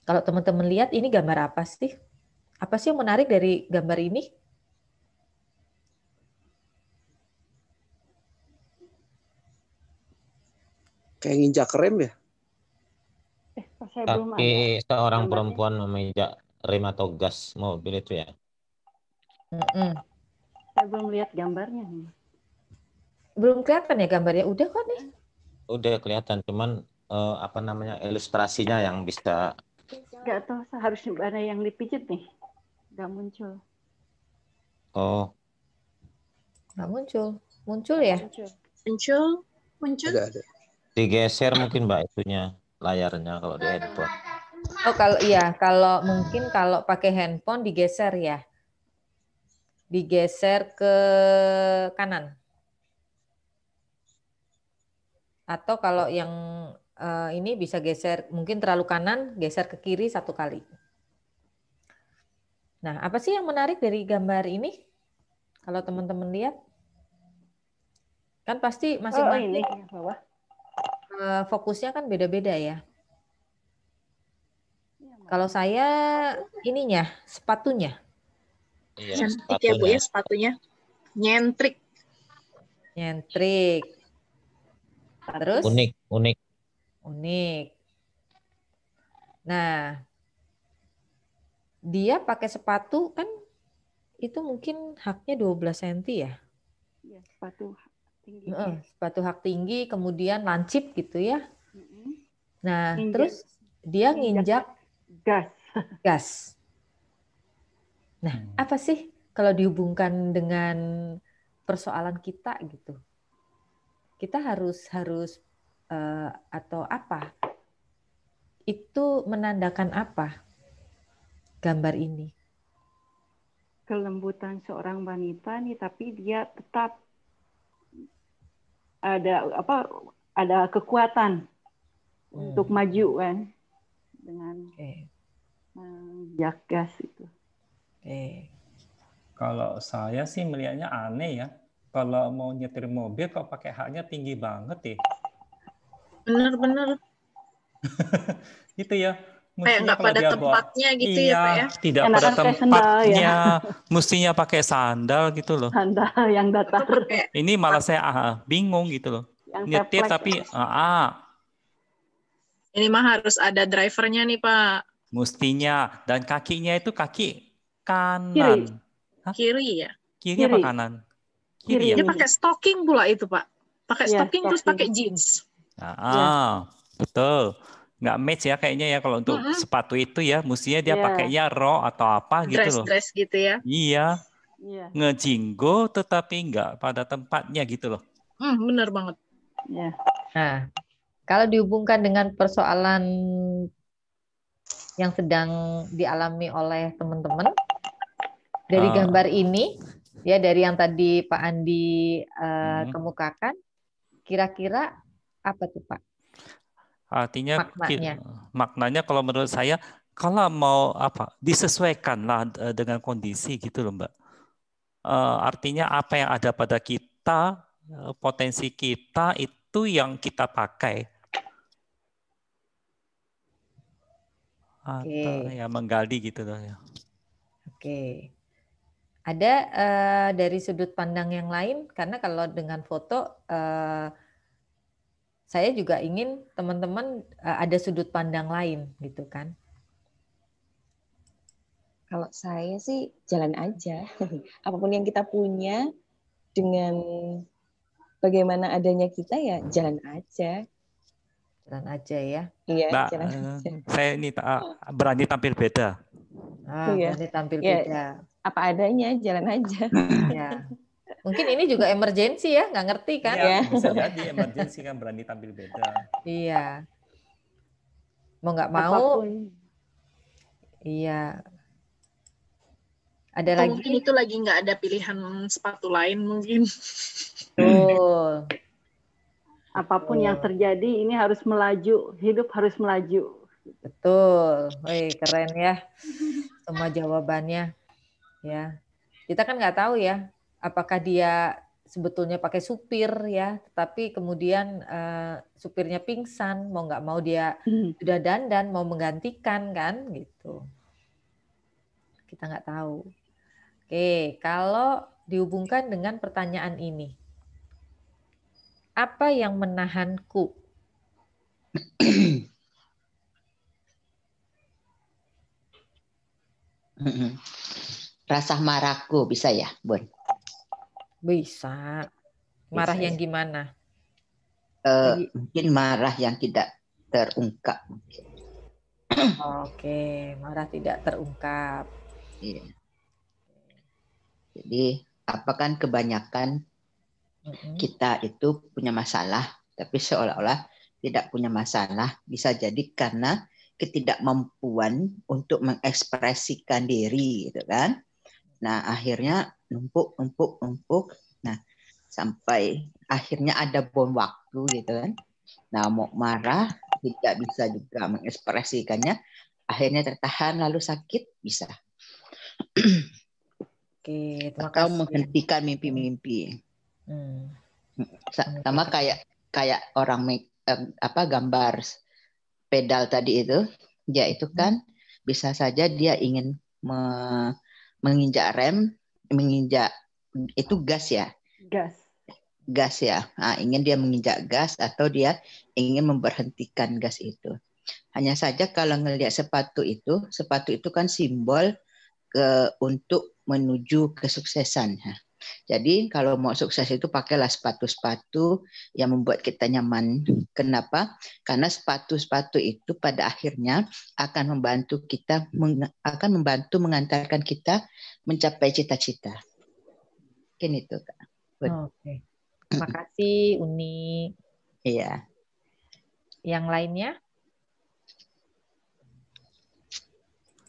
Kalau teman-teman lihat, ini gambar apa sih? Apa sih yang menarik dari gambar ini? Kayak nginjak rem ya? Kaki seorang perempuan memijak rem atau gas mobil itu ya. Saya belum lihat gambarnya. Belum kelihatan ya gambarnya? Udah kok nih. Udah kelihatan, cuman ilustrasinya yang bisa. Nggak tahu, harus ada yang dipijit nih. Nggak muncul. Oh. Nggak muncul. Muncul ya? Muncul. Ada. Digeser mungkin Mbak itunya, layarnya kalau di handphone. Oh, kalau mungkin kalau pakai handphone digeser ya. Digeser ke kanan. Atau kalau yang ini bisa geser, mungkin terlalu kanan, geser ke kiri 1 kali. Nah, apa sih yang menarik dari gambar ini? Kalau teman-teman lihat, kan pasti masing-masing fokusnya kan beda-beda ya. Kalau saya ininya, sepatunya. Iya, Cantik ya Bu ya sepatunya. Nyentrik. Nyentrik. Terus? Unik. Nah, dia pakai sepatu kan itu mungkin haknya 12 cm ya? Iya, sepatu tinggi. Sepatu hak tinggi, kemudian lancip gitu ya. Nah, terus dia nginjak gas. Nah, apa sih kalau dihubungkan dengan persoalan kita gitu? Kita harus atau apa? Itu menandakan apa gambar ini? Kelembutan seorang wanita nih, tapi dia tetap ada kekuatan untuk maju kan dengan menginjak gas itu. Kalau saya sih melihatnya aneh ya. Kalau mau nyetir mobil kok pakai haknya tinggi banget ya. Bener-bener. Gitu ya. Kayak nggak pada tempatnya gitu ya Pak ya. Tidak pada tempatnya. Mestinya pakai sandal gitu loh. Sandal yang datar. Ini malah saya bingung gitu loh. Nyetir tapi ini mah harus ada drivernya nih Pak. Mestinya. Dan kakinya itu kaki kanan. Kiri ya. Kiri apa kanan? Kiri ya. Dia pakai stocking pula itu Pak. Pakai stocking terus pakai jeans. Betul. Nggak match ya kayaknya ya kalau untuk sepatu itu ya. Mestinya dia pakainya raw atau apa gitu loh. Dress gitu ya. Iya. Ngejinggo tetapi nggak pada tempatnya gitu loh. Bener banget. Nah, kalau dihubungkan dengan persoalan yang sedang dialami oleh teman-teman dari gambar ini, ya dari yang tadi Pak Andi kemukakan, kira-kira apa tuh Pak? Artinya maknanya kalau menurut saya kalau mau disesuaikan lah dengan kondisi gitu loh Mbak. Artinya apa yang ada pada kita, potensi kita itu yang kita pakai. Atau ya menggali gitu loh ya. Ada dari sudut pandang yang lain, karena kalau dengan foto saya juga ingin teman-teman ada sudut pandang lain gitu kan. Kalau saya sih jalan aja. Apapun yang kita punya dengan bagaimana adanya kita ya jalan aja. Jalan aja ya. Iya, Mbak, jalan aja. saya ini berani tampil beda. Berani tampil beda. Apa adanya, jalan aja. Ya. Mungkin ini juga emergensi ya, nggak ngerti kan? Iya, bisa jadi emergensi kan berani tampil beda. Iya. Mau nggak mau. Iya. Ada lagi? Mungkin itu lagi nggak ada pilihan sepatu lain mungkin. Betul. Apapun yang terjadi ini harus melaju, hidup harus melaju. Betul. Wih, keren ya. Semua jawabannya. Ya. Kita kan nggak tahu ya, apakah dia sebetulnya pakai supir ya, tetapi kemudian supirnya pingsan, mau nggak mau dia sudah dandan, mau menggantikan kan, gitu. Kita nggak tahu. Oke, kalau dihubungkan dengan pertanyaan ini, apa yang menahanku? Rasa marahku bisa ya, Bun? Bisa. Marah Bisa, yang ya. gimana? Mungkin marah yang tidak terungkap. Oke, marah tidak terungkap. Iya. Jadi, apa kan kebanyakan kita itu punya masalah, tapi seolah-olah tidak punya masalah. Bisa jadi karena ketidakmampuan untuk mengekspresikan diri gitu kan. Nah, akhirnya numpuk. Nah, sampai akhirnya ada bom waktu gitu kan. Nah, mau marah tidak bisa juga mengekspresikannya, akhirnya tertahan lalu sakit bisa. Oke, terima Atau kasih. menghentikan mimpi-mimpi. Sama kayak orang gambar pedal tadi itu, dia itu kan bisa saja dia ingin menginjak rem, menginjak itu gas ya. Gas ya. Nah, ingin dia menginjak gas atau dia ingin memberhentikan gas itu. Hanya saja kalau ngelihat sepatu itu kan simbol untuk menuju kesuksesan. Jadi kalau mau sukses itu pakailah sepatu-sepatu yang membuat kita nyaman. Kenapa? Karena sepatu-sepatu itu pada akhirnya akan membantu mengantarkan kita mencapai cita-cita. Mungkin itu, Kak. Oke. Terima kasih, Uni. Iya. Yang lainnya?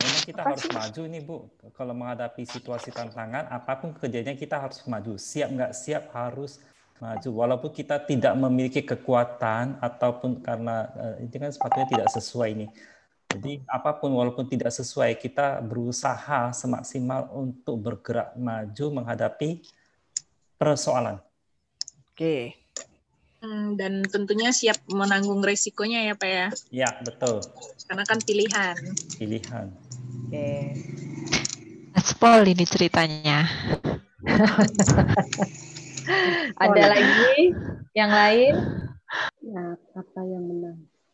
Memang kita harus maju nih, Bu. Kalau menghadapi situasi tantangan, apapun kejadian kita harus maju. Siap nggak siap harus maju. Walaupun kita tidak memiliki kekuatan ataupun karena ini kan sepatunya tidak sesuai nih. Jadi apapun walaupun tidak sesuai, kita berusaha semaksimal untuk bergerak maju menghadapi persoalan. Oke. Dan tentunya siap menanggung resikonya ya Pak ya. Ya, betul. Karena kan pilihan. Pilihan. Oke. Aspol ini ceritanya. Ada lagi yang lain? Ya,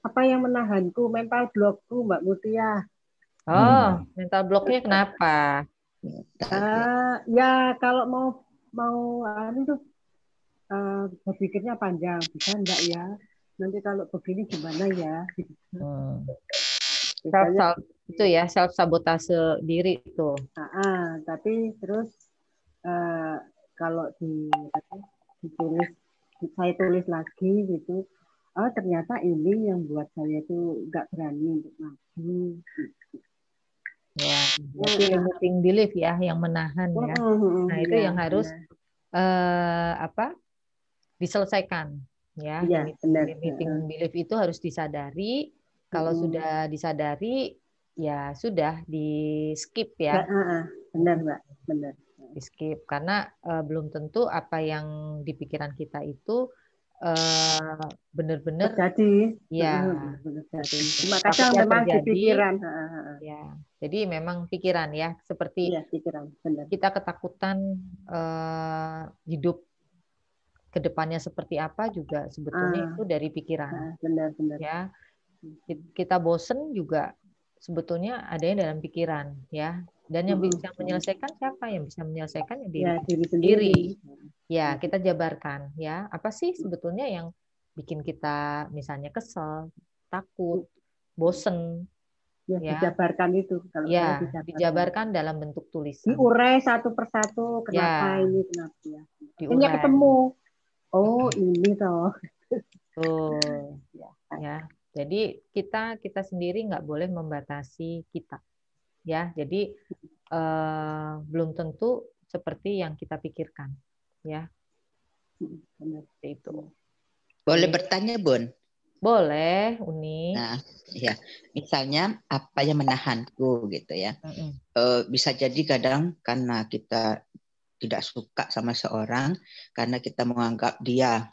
apa yang menahanku? Mental blockku, Mbak Mutia. Oh, mental blocknya kenapa? Ya kalau mau berpikirnya panjang, bisa enggak ya? Nanti kalau begini gimana ya? Itu ya, self sabotase diri tuh. Tapi terus kalau saya tulis lagi gitu, oh ternyata ini yang buat saya tuh nggak berani untuk maju. Ya, berarti limiting belief ya yang menahan ya. Nah itu yang harus diselesaikan ya. Limiting belief itu harus disadari. Kalau sudah disadari, ya sudah di skip ya. Benar Mbak, benar. Di skip karena belum tentu apa yang di pikiran kita itu benar-benar terjadi. Ya. Cuma kadang memang di pikiran. Ya. Jadi memang pikiran ya, seperti pikiran, benar. Kita ketakutan hidup ke depannya seperti apa juga sebetulnya itu dari pikiran. Benar. Ya. Kita bosen juga sebetulnya adanya dalam pikiran ya. Dan yang bisa menyelesaikan siapa? Yang bisa menyelesaikan ya diri sendiri. Ya, kita jabarkan ya. Apa sih sebetulnya yang bikin kita misalnya kesel, takut, bosen? Ya, dijabarkan itu. Kalau ya, dijabarkan dalam bentuk tulisan. Diurai satu persatu. Kenapa ini? Kenapa ya? Akhirnya Diurai. ketemu. Oh, ini toh. Tuh. Ya. Jadi kita sendiri nggak boleh membatasi kita. Ya, jadi belum tentu seperti yang kita pikirkan, ya. Itu. Boleh bertanya, Bun? Boleh, Uni. Nah, ya, misalnya apa yang menahanku gitu ya. Bisa jadi kadang karena kita tidak suka sama seorang, karena kita menganggap dia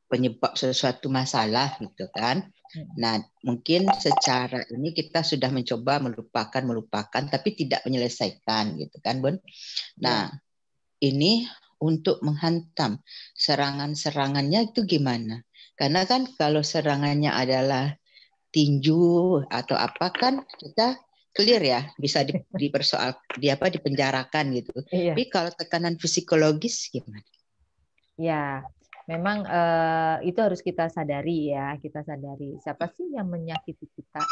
penyebab sesuatu masalah gitu kan. Nah, mungkin secara ini kita sudah mencoba melupakan tapi tidak menyelesaikan gitu kan, Bun. Nah, ini untuk menghantam serangannya itu gimana? Karena kan kalau serangannya adalah tinju atau apa kan kita clear ya, bisa dipenjarakan gitu. Tapi kalau tekanan psikologis gimana? Ya, memang itu harus kita sadari ya, kita sadari siapa sih yang menyakiti kita,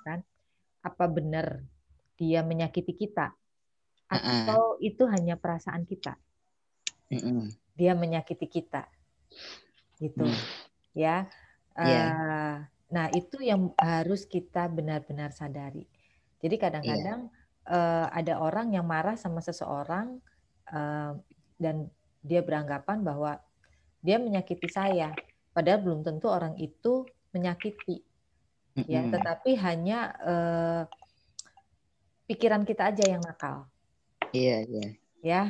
kan? Apa benar dia menyakiti kita? Atau itu hanya perasaan kita? Dia menyakiti kita, gitu, ya. Nah, itu yang harus kita benar-benar sadari. Jadi kadang-kadang ada orang yang marah sama seseorang dan dia beranggapan bahwa dia menyakiti saya, padahal belum tentu orang itu menyakiti, ya. Tetapi hanya pikiran kita aja yang nakal. Iya, iya. Ya,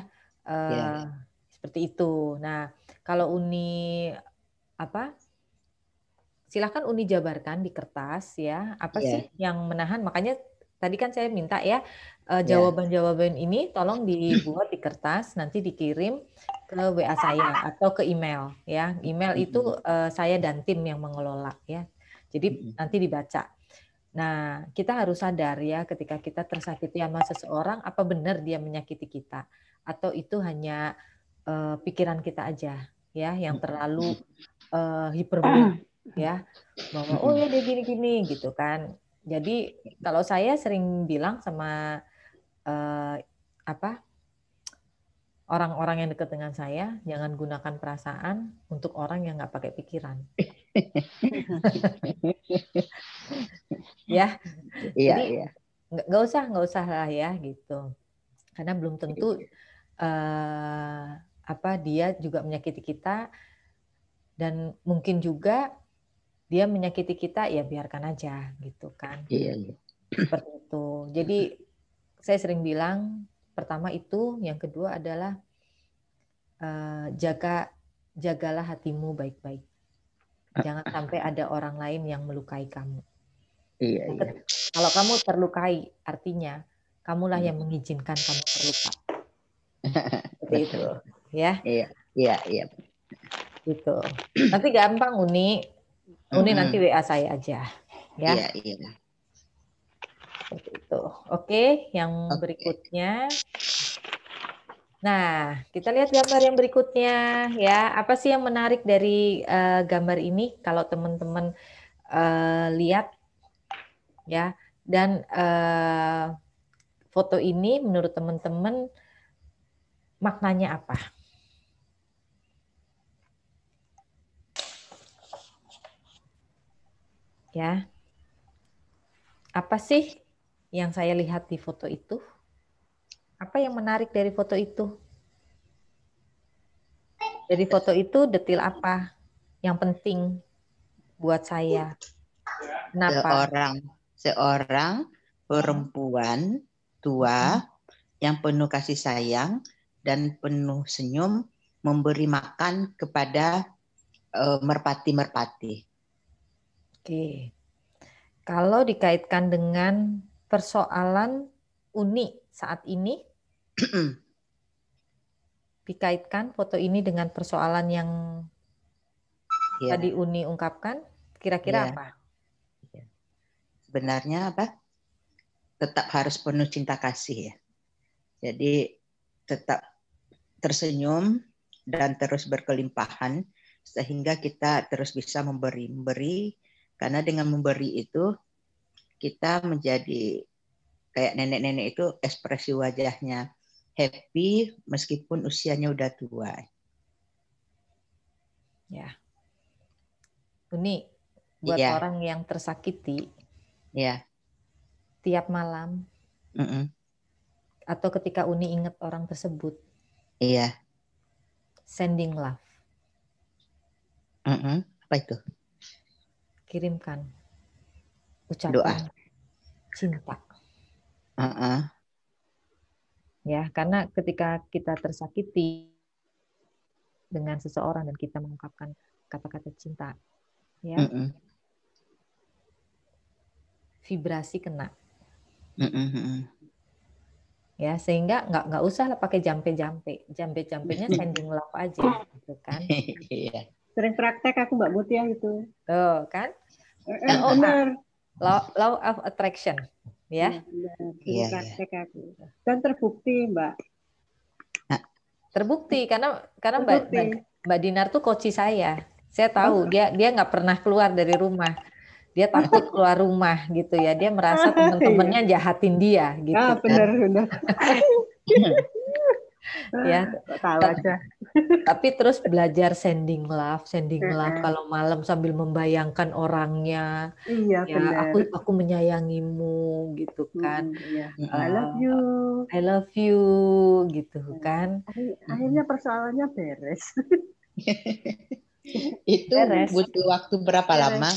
seperti itu. Nah, kalau Uni silakan Uni jabarkan di kertas ya. Apa sih yang menahan? Makanya tadi kan saya minta ya jawaban-jawaban ini tolong dibuat di kertas, nanti dikirim ke WA saya atau ke email ya. Email itu saya dan tim yang mengelola ya. Jadi nanti dibaca. Nah, kita harus sadar ya ketika kita tersakiti sama seseorang, apa benar dia menyakiti kita atau itu hanya pikiran kita aja ya yang terlalu hiperbolik ya, bahwa oh ya dia gini-gini gitu kan. Jadi kalau saya sering bilang sama orang-orang yang dekat dengan saya, jangan gunakan perasaan untuk orang yang nggak pakai pikiran. Ya, jadi nggak usah lah ya gitu, karena belum tentu dia juga menyakiti kita, dan mungkin juga dia menyakiti kita, ya biarkan aja gitu kan. Iya. Seperti itu. Jadi saya sering bilang, pertama itu, yang kedua adalah jagalah hatimu baik-baik. Jangan sampai ada orang lain yang melukai kamu. Iya. Kalau kamu terlukai, artinya kamulah yang mengizinkan kamu terluka. Seperti itu, ya. Iya. Gitu. Nanti gampang Uni nanti WA saya aja, ya. Iya. Seperti itu. Oke, yang berikutnya. Nah, kita lihat gambar yang berikutnya, ya. Apa sih yang menarik dari gambar ini? Kalau teman-teman lihat, ya. Dan foto ini menurut teman-teman maknanya apa? Ya, apa sih yang saya lihat di foto itu? Apa yang menarik dari foto itu? Dari foto itu detil apa yang penting buat saya? Kenapa? Seorang perempuan tua yang penuh kasih sayang dan penuh senyum memberi makan kepada merpati-merpati. Oke, kalau dikaitkan dengan persoalan Uni saat ini, dikaitkan foto ini dengan persoalan yang tadi Uni ungkapkan, kira-kira apa? Sebenarnya tetap harus penuh cinta kasih ya. Jadi tetap tersenyum dan terus berkelimpahan sehingga kita terus bisa memberi. Karena dengan memberi itu kita menjadi kayak nenek-nenek itu ekspresi wajahnya happy meskipun usianya udah tua. Ya. Uni, buat orang yang tersakiti, tiap malam, atau ketika Uni ingat orang tersebut, sending love. Apa itu? Kirimkan ucapan cinta. Ya, karena ketika kita tersakiti dengan seseorang dan kita mengungkapkan kata-kata cinta, ya, vibrasi kena. Ya, sehingga nggak usah lah pakai jampe-jampenya sending love aja, gitu kan? Sering praktek aku Mbak Mutia itu. Tuh kan? Benar. Law of attraction, ya. Sering praktek aku. Dan terbukti Mbak. Terbukti karena Mbak Dinar tuh coach saya. Saya tahu dia nggak pernah keluar dari rumah. Dia takut keluar rumah gitu ya. Dia merasa teman-temannya jahatin dia gitu. Benar. Ya, Kok tahu aja. tapi terus belajar sending love kalau malam sambil membayangkan orangnya. Iya, Ya, benar. aku menyayangimu gitu kan. Iya. I love you. I love you gitu kan. Akhirnya persoalannya beres. Itu Beres. butuh waktu berapa lama?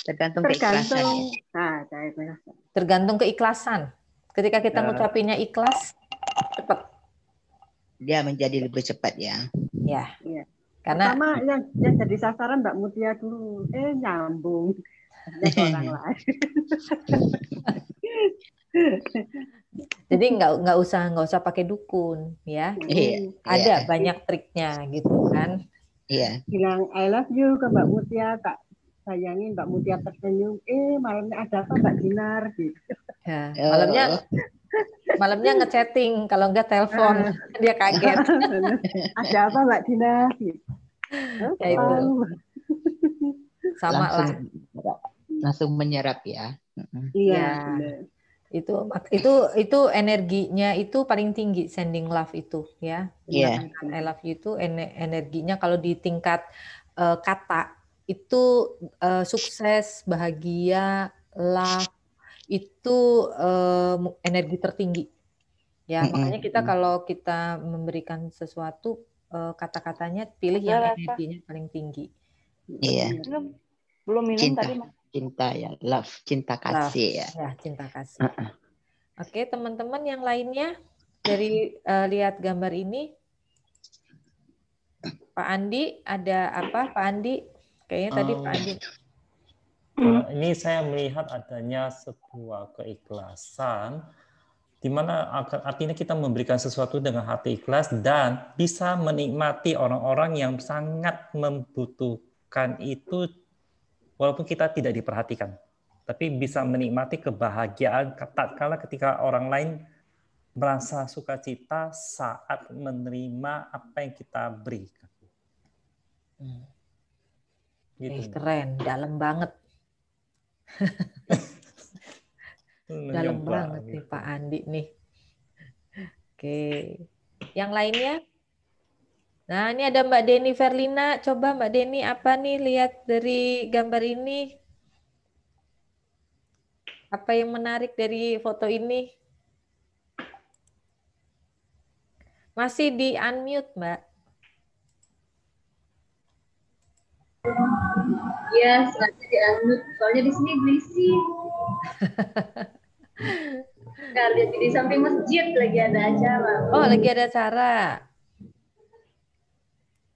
Tergantung keikhlasan. Tergantung keikhlasan. Ketika kita ngucapinnya ikhlas, cepat. Dia menjadi lebih cepat ya. Ya. Iya. Karena Pertama yang jadi sasaran Mbak Mutia dulu, nyambung. Orang lain. Jadi nggak usah pakai dukun ya. Ada banyak triknya gitu kan. Iya. Bilang I love you ke Mbak Mutia, Kak. Sayangin Mbak Mutia tersenyum. Malamnya ada apa Mbak Dinar gitu. Ya, malamnya ngechatting, kalau enggak telepon, dia kaget. Ada apa Mbak Dinar? Gitu. Ya itu. Sama lah. Langsung menyerap ya. Iya. Itu energinya itu paling tinggi, sending love itu ya. Iya. I love you itu energinya kalau di tingkat kata itu sukses, bahagia, love itu energi tertinggi. Ya, makanya kita kalau kita memberikan sesuatu kata-katanya pilih yang energinya paling tinggi. Iya. Belum minum cinta. tadi, Mas. Cinta ya, love, cinta kasih ya. Ya, cinta kasih. Oke, teman-teman yang lainnya dari lihat gambar ini, Pak Andi ada apa? Pak Andi, kayaknya tadi Pak Andi. Ini saya melihat adanya sebuah keikhlasan, di mana artinya kita memberikan sesuatu dengan hati ikhlas dan bisa menikmati orang-orang yang sangat membutuhkan itu, walaupun kita tidak diperhatikan. Tapi bisa menikmati kebahagiaan tatkala ketika orang lain merasa sukacita saat menerima apa yang kita berikan. Gitu. Keren, dalam banget. Dalam banget nih Pak Andi nih. Oke. Yang lainnya? Nah, ini ada Mbak Deni Verlina. Coba Mbak Deni, apa nih lihat dari gambar ini? Apa yang menarik dari foto ini? Masih di unmute, Mbak. Iya, sengaja di unmute. Soalnya di sini berisik. Nah, lihat di samping masjid lagi ada acara. Oh, lagi ada acara.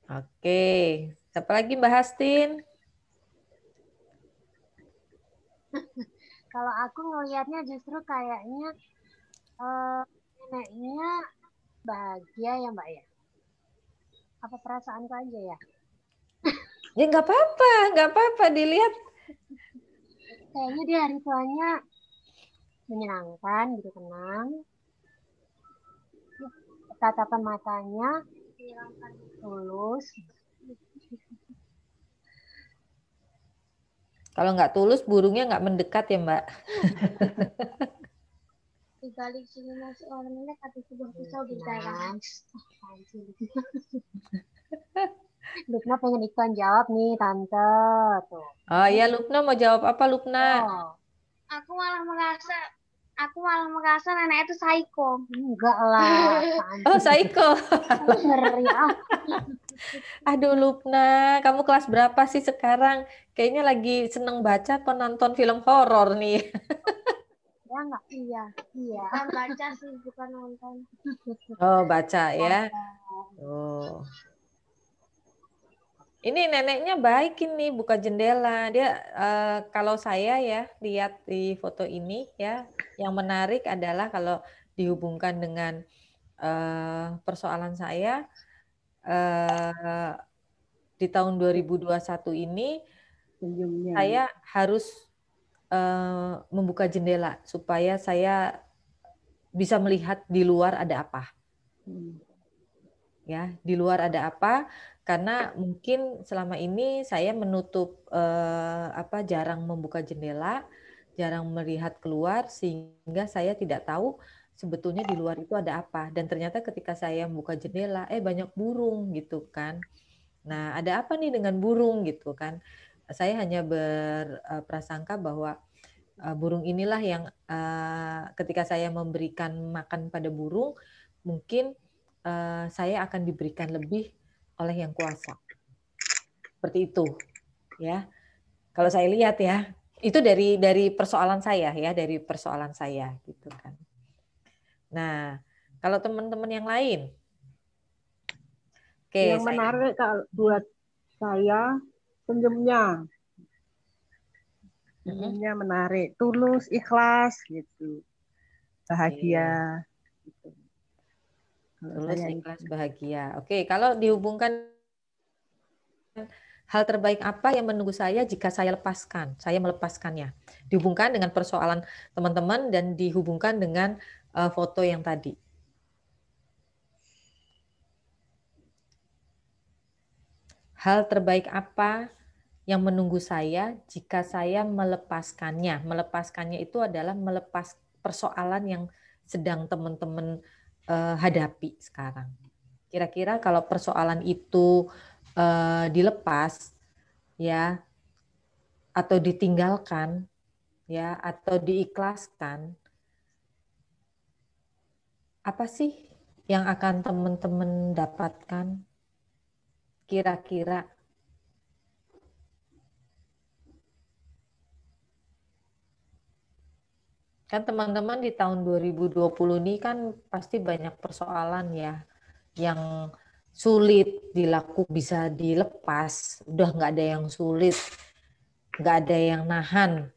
Oke. Siapa lagi Mbak Hastin? Kalau aku ngelihatnya justru kayaknya neneknya bahagia ya Mbak ya. Apa perasaanku aja ya? Ya nggak apa-apa dilihat. Kayaknya dia hari tuanya menyenangkan gitu, tenang. Tatapan matanya tulus. Kalau nggak tulus, burungnya nggak mendekat ya Mbak. Di balik sini masih orangnya kata sebuah pisau bicara. Lupna pengen ikut jawab nih Tante tuh. Oh iya, Lupna mau jawab apa Lupna? Oh. Aku malah merasa nenek itu psycho. Enggak lah. Oh, psycho. Ngeri ah. Aduh Lupna, kamu kelas berapa sih sekarang? Kayaknya lagi seneng baca atau nonton film horor nih. Ya enggak, iya. Bukan baca sih, bukan nonton. Oh, baca ya. Oh. Ini neneknya baik ini, buka jendela. Dia kalau saya ya lihat di foto ini ya, yang menarik adalah kalau dihubungkan dengan persoalan saya di tahun 2021 ini, saya harus membuka jendela supaya saya bisa melihat di luar ada apa. Ya, di luar ada apa? Karena mungkin selama ini saya menutup jarang membuka jendela, jarang melihat keluar sehingga saya tidak tahu sebetulnya di luar itu ada apa. Dan ternyata ketika saya buka jendela, banyak burung gitu kan. Nah, ada apa nih dengan burung gitu kan. Saya hanya berprasangka bahwa burung inilah yang ketika saya memberikan makan pada burung, mungkin saya akan diberikan lebih oleh yang kuasa. Seperti itu, ya. Kalau saya lihat ya, itu dari persoalan saya ya, dari persoalan saya gitu kan. Nah, kalau teman-teman yang lain, oke, yang menarik kalau buat saya senyumnya. Senyumnya menarik, tulus, ikhlas gitu. Bahagia gitu. Tulus, ikhlas, bahagia. Oke, kalau dihubungkan hal terbaik apa yang menunggu saya jika saya lepaskan, saya melepaskannya. Dihubungkan dengan persoalan teman-teman dan dihubungkan dengan foto yang tadi. Hal terbaik apa yang menunggu saya jika saya melepaskannya? Melepaskannya itu adalah melepas persoalan yang sedang teman-teman hadapi sekarang. Kira-kira kalau persoalan itu dilepas, ya, atau ditinggalkan, ya, atau diikhlaskan, apa sih yang akan teman-teman dapatkan? Kira-kira kan teman-teman di tahun 2020 ini kan pasti banyak persoalan ya yang sulit bisa dilepas, udah nggak ada yang sulit, nggak ada yang nahan,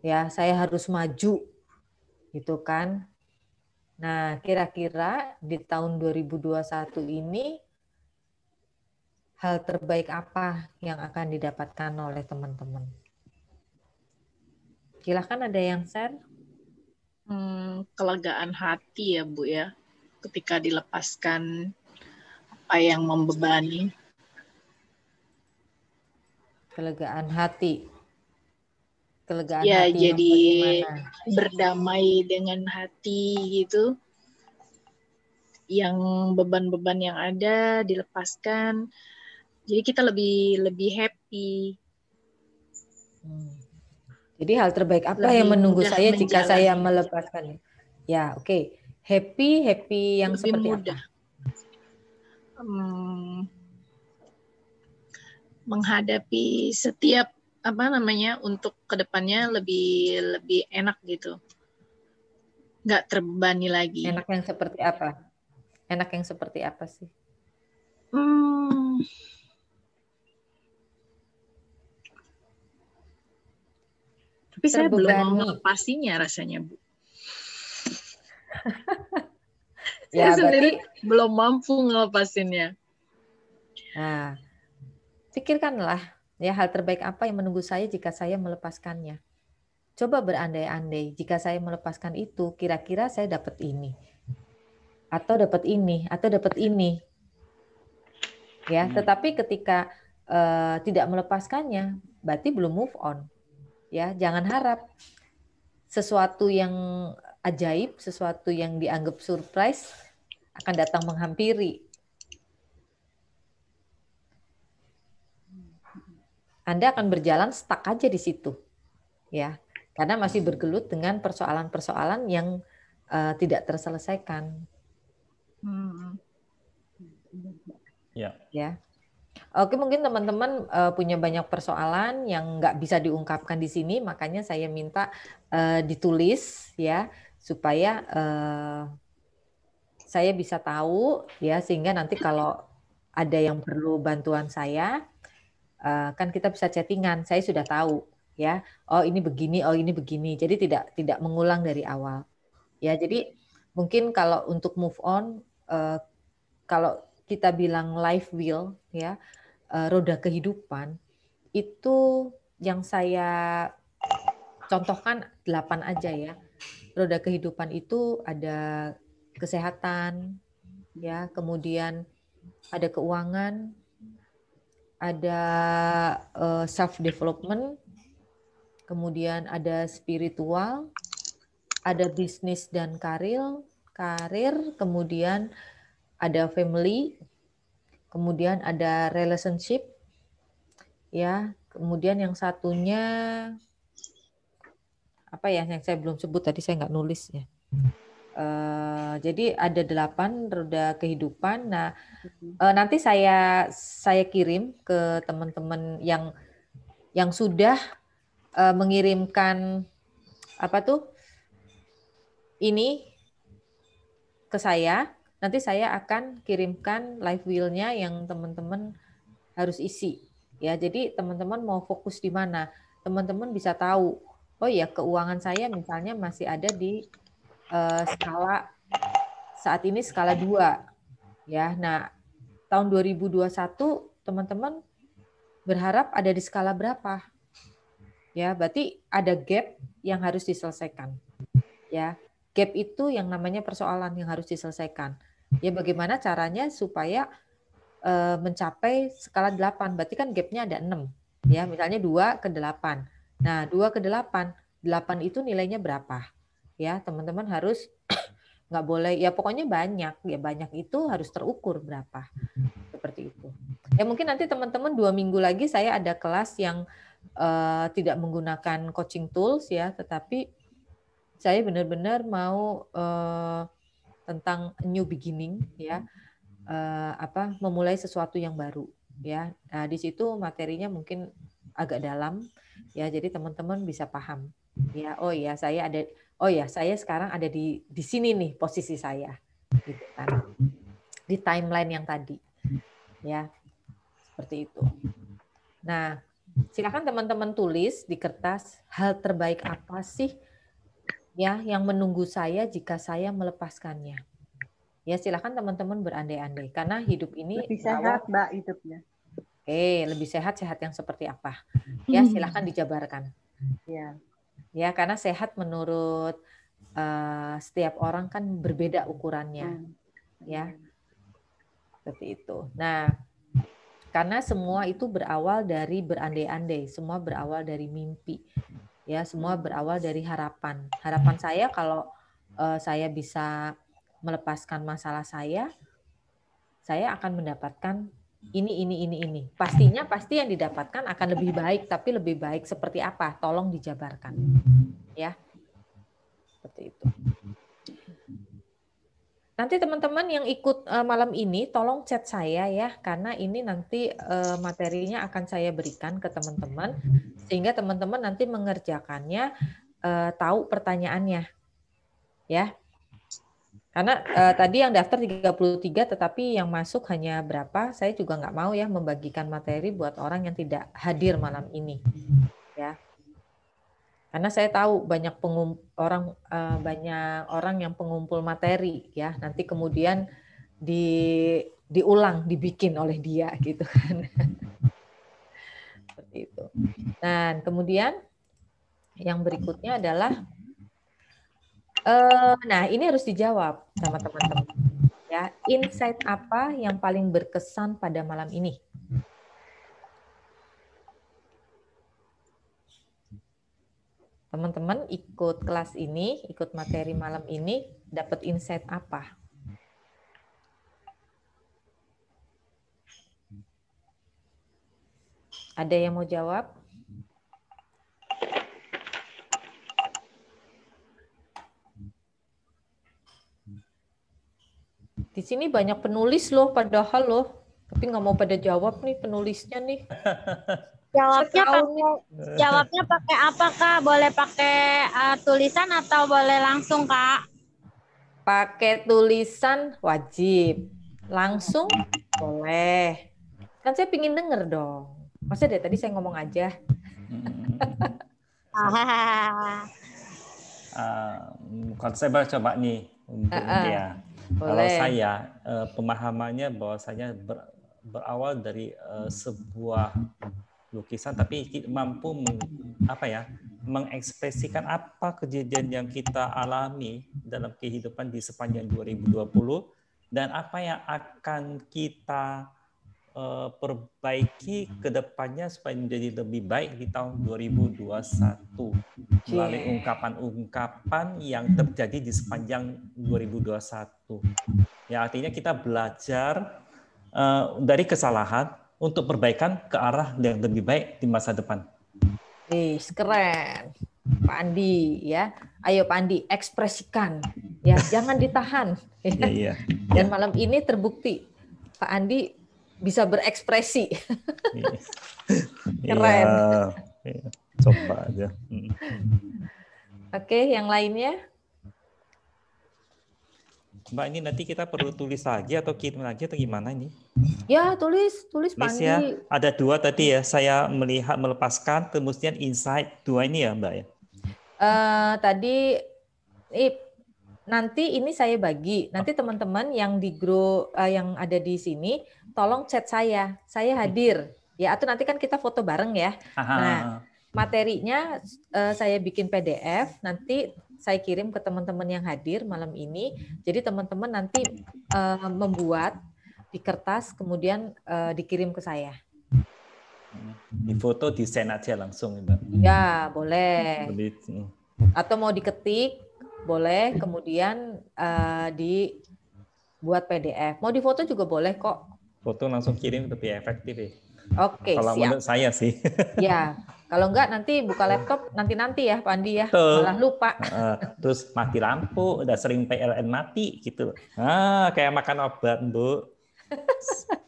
ya saya harus maju, gitu kan. Nah kira-kira di tahun 2021 ini hal terbaik apa yang akan didapatkan oleh teman-teman? Silahkan ada yang share. Kelegaan hati ya Bu ya, ketika dilepaskan apa yang membebani. Kelegaan hati. Kelegaan ya, hati jadi yang bagaimana? Berdamai dengan hati gitu. Yang beban-beban yang ada dilepaskan. Jadi kita lebih happy. Jadi hal terbaik apa Lebih yang menunggu mudah saya jika saya menjalani. melepaskannya? Ya, oke. Happy yang Lebih seperti mudah. apa? Menghadapi setiap untuk kedepannya lebih enak gitu, nggak terbebani lagi. Enak yang seperti apa? Enak yang seperti apa sih? Tapi saya belum mau melepasinya rasanya Bu. Ya, saya sendiri berarti belum mampu ngelepasinnya. Nah, pikirkanlah ya hal terbaik apa yang menunggu saya jika saya melepaskannya. Coba berandai-andai, jika saya melepaskan itu, kira-kira saya dapat ini. Atau dapat ini, atau dapat ini. Ya, tetapi ketika tidak melepaskannya, berarti belum move on. Ya, jangan harap sesuatu yang ajaib, sesuatu yang dianggap surprise akan datang menghampiri. Anda akan berjalan stuck aja di situ, ya, karena masih bergelut dengan persoalan-persoalan yang tidak terselesaikan. Ya. Oke, mungkin teman-teman punya banyak persoalan yang nggak bisa diungkapkan di sini, makanya saya minta ditulis ya supaya saya bisa tahu ya, sehingga nanti kalau ada yang perlu bantuan saya, kan kita bisa chattingan. Saya sudah tahu ya. Oh ini begini, oh ini begini. Jadi tidak mengulang dari awal. Ya, jadi mungkin kalau untuk move on, kalau kita bilang life wheel ya, roda kehidupan itu yang saya contohkan 8 aja ya. Roda kehidupan itu ada kesehatan ya, kemudian ada keuangan, ada self development, kemudian ada spiritual, ada bisnis dan karir, karir, kemudian ada family, kemudian ada relationship, ya. Kemudian yang satunya apa ya? Yang saya belum sebut tadi, saya nggak nulis ya. Jadi ada 8 roda kehidupan. Nah, nanti saya kirim ke teman-teman yang sudah mengirimkan apa tuh ini ke saya. Nanti saya akan kirimkan live wheel-nya yang teman-teman harus isi. Ya, jadi teman-teman mau fokus di mana? Teman-teman bisa tahu, oh ya keuangan saya misalnya masih ada di skala saat ini skala 2. Ya, nah tahun 2021 teman-teman berharap ada di skala berapa? Ya, berarti ada gap yang harus diselesaikan. Ya, gap itu yang namanya persoalan yang harus diselesaikan. Ya, bagaimana caranya supaya mencapai skala 8? Berarti kan gapnya ada 6. Ya, misalnya 2 ke 8. Nah, 2 ke 8, 8 itu nilainya berapa? Ya, teman-teman harus nggak boleh, ya pokoknya banyak. Ya, banyak itu harus terukur berapa. Seperti itu. Ya, mungkin nanti teman-teman 2 minggu lagi saya ada kelas yang tidak menggunakan coaching tools ya, tetapi saya benar-benar mau tentang new beginning ya, memulai sesuatu yang baru ya. Nah, di situ materinya mungkin agak dalam ya, jadi teman-teman bisa paham ya. Oh ya, saya sekarang ada di sini nih posisi saya, gitu kan, di timeline yang tadi ya, seperti itu. Nah, silakan teman-teman tulis di kertas hal terbaik apa sih ya yang menunggu saya jika saya melepaskannya. Ya, silakan teman-teman berandai-andai karena hidup ini lebih sehat, Mbak, hidupnya. Lebih sehat yang seperti apa? Ya, silakan dijabarkan. Ya. Ya, karena sehat menurut setiap orang kan berbeda ukurannya. Ya. Seperti itu. Nah, karena semua itu berawal dari berandai-andai, semua berawal dari mimpi. Ya, semua berawal dari harapan. Harapan saya kalau saya bisa melepaskan masalah saya akan mendapatkan ini. Pasti yang didapatkan akan lebih baik, tapi lebih baik seperti apa? Tolong dijabarkan. Ya. Seperti itu. Nanti teman-teman yang ikut malam ini tolong chat saya ya, karena ini nanti materinya akan saya berikan ke teman-teman sehingga teman-teman nanti mengerjakannya tahu pertanyaannya. Ya. Karena tadi yang daftar 33 tetapi yang masuk hanya berapa, saya juga nggak mau ya membagikan materi buat orang yang tidak hadir malam ini. Ya. Karena saya tahu banyak orang yang pengumpul materi ya, nanti kemudian diulang, dibikin oleh dia gitu kan. Seperti itu. Dan kemudian yang berikutnya adalah nah, ini harus dijawab sama teman-teman. Ya, insight apa yang paling berkesan pada malam ini? Teman-teman ikut kelas ini, ikut materi malam ini, dapat insight apa? Ada yang mau jawab? Di sini banyak penulis loh, padahal loh. Tapi nggak mau pada jawab nih penulisnya nih. Jawabnya pakai apa, Kak? Boleh pakai tulisan atau boleh langsung, Kak? Pakai tulisan wajib. Langsung boleh. Kan saya pingin denger dong. Masa dari tadi saya ngomong aja. Kalau saya coba nih untuk dia. Kalau saya pemahamannya bahwasanya berawal dari sebuah lukisan, tapi mampu mengekspresikan apa kejadian yang kita alami dalam kehidupan di sepanjang 2020 dan apa yang akan kita perbaiki ke depannya supaya menjadi lebih baik di tahun 2021 melalui ungkapan-ungkapan yang terjadi di sepanjang 2021. Ya, artinya kita belajar dari kesalahan untuk perbaikan ke arah yang lebih baik di masa depan. Keren. Pak Andi ya. Ayo Pak Andi, ekspresikan. Ya, jangan ditahan. Iya. Dan malam ini terbukti Pak Andi bisa berekspresi. Keren. Iya. Coba aja. Oke, yang lainnya? Mbak, ini nanti kita perlu tulis lagi atau kirim lagi atau gimana ini? Ya, tulis Pak Andi. Ya. Ada 2 tadi ya, saya melepaskan, kemudian insight 2 ini ya Mbak ya? Tadi nanti ini saya bagi. Nanti teman-teman yang di grup yang ada di sini, tolong chat saya hadir. Ya, atau nanti kan kita foto bareng ya. Nah, materinya saya bikin PDF, nanti saya kirim ke teman-teman yang hadir malam ini. Jadi teman-teman nanti membuat di kertas, kemudian dikirim ke saya. Di foto, di send aja langsung, Mbak. Ya, boleh. Atau mau diketik, boleh. Kemudian dibuat PDF. Mau difoto juga boleh kok. Foto langsung kirim lebih efektif ya. Oke, kalau siap. Menurut saya sih. Ya, kalau enggak nanti buka laptop nanti ya Pak Andi ya. Tuh. Malah lupa. Terus mati lampu, udah sering PLN mati gitu. Kayak makan obat, Bu.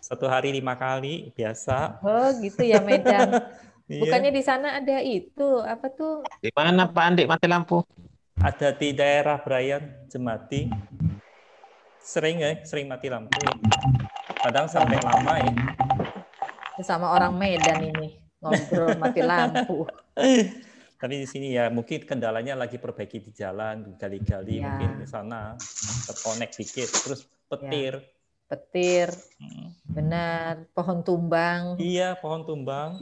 1 hari 5 kali biasa. Oh, gitu ya Medan. Bukannya di sana ada itu apa tuh? Di mana Pak Andi mati lampu? Ada di daerah Brian Jemati. Sering mati lampu. Kadang sampai lama ya. Sama orang Medan ini ngobrol mati lampu. Tapi di sini ya mungkin kendalanya lagi perbaiki di jalan, gali-gali Ya. mungkin di sana terkonek dikit, terus petir. Petir, benar. Pohon tumbang. Iya, pohon tumbang.